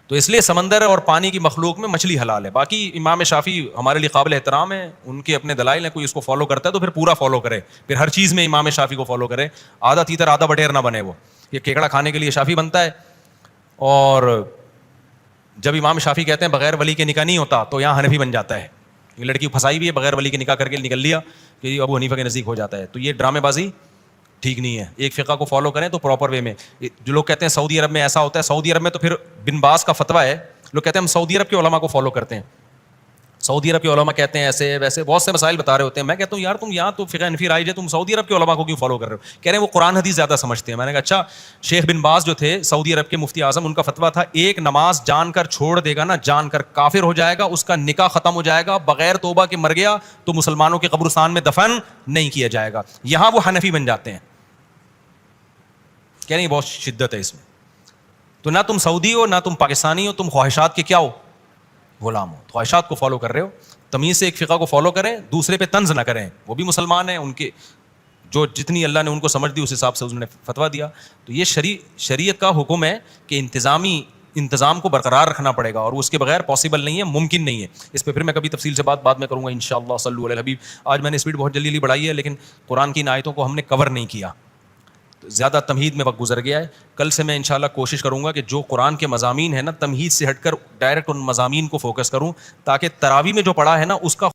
تو اس لیے سمندر اور پانی کی مخلوق میں مچھلی حلال ہے. باقی امام شافعی ہمارے لیے قابل احترام ہے، ان کے اپنے دلائل ہیں. کوئی اس کو فالو کرتا ہے تو پھر پورا فالو کرے، پھر ہر چیز میں امام شافعی کو فالو کرے. آدھا تیتر آدھا بٹیر نہ بنے. وہ یہ کیکڑا کھانے کے لیے شافعی بنتا ہے، اور جب امام شافعی کہتے ہیں بغیر ولی کے نکاح نہیں ہوتا تو یہاں حنفی بن جاتا ہے. یہ لڑکی پھنسائی بھی ہے، بغیر ولی کے نکاح کر کے نکل لیا کہ ابو حنیفہ کے نزدیک ہو جاتا ہے. تو یہ ڈرامے بازی ٹھیک نہیں ہے. ایک فقہ کو فالو کریں تو پراپر وے میں. جو لوگ کہتے ہیں سعودی عرب میں ایسا ہوتا ہے، سعودی عرب میں تو پھر بن باز کا فتویٰ ہے. لوگ کہتے ہیں ہم سعودی عرب کے علماء کو فالو کرتے ہیں، سعودی عرب کے علماء کہتے ہیں ایسے ویسے، بہت سے مسائل بتا رہے ہوتے ہیں. میں کہتا ہوں یار تم یہاں تو فقہ حنفی رائج ہے، تم سعودی عرب کے علماء کو کیوں فالو کر رہے ہو؟ کہہ رہے ہیں وہ قرآن حدیث زیادہ سمجھتے ہیں. میں نے کہا اچھا، شیخ بن باز جو تھے سعودی عرب کے مفتی اعظم، ان کا فتویٰ تھا ایک نماز جان کر چھوڑ دے گا نا، جان کر کافر ہو جائے گا، اس کا نکاح ختم ہو جائے گا، بغیر توبہ کے مر گیا تو مسلمانوں کے قبرستان میں دفن نہیں کیا جائے گا. یہاں وہ حنفی بن جاتے ہیں. کہہ رہے ہیں بہت شدت ہے اس میں. تو نہ تم سعودی ہو نہ تم پاکستانی ہو، تم خواہشات کے کیا ہو؟ غلام ہو. خواہشات کو فالو کر رہے ہو. تمیز سے ایک فقہ کو فالو کریں، دوسرے پہ طنز نہ کریں. وہ بھی مسلمان ہیں، ان کے جو جتنی اللہ نے ان کو سمجھ دی اس حساب سے انہوں نے فتویٰ دیا. تو یہ شریعت کا حکم ہے کہ انتظام کو برقرار رکھنا پڑے گا، اور اس کے بغیر پاسبل نہیں ہے، ممکن نہیں ہے. اس پہ پھر میں کبھی تفصیل سے بعد میں کروں گا انشاءاللہ. صلو علی الحبیب. آج میں نے اسپیڈ بہت جلدی بڑھائی ہے، لیکن قرآن کی ان آیتوں کو ہم نے کور نہیں کیا، زیادہ تمہید میں وقت گزر گیا ہے. کل سے میں انشاءاللہ کوشش کروں گا کہ جو قرآن کے مضامین ہیں نا، تمہید سے ہٹ کر ڈائریکٹ ان مضامین کو فوکس کروں، تاکہ تراویح میں جو پڑھا ہے نا اس کا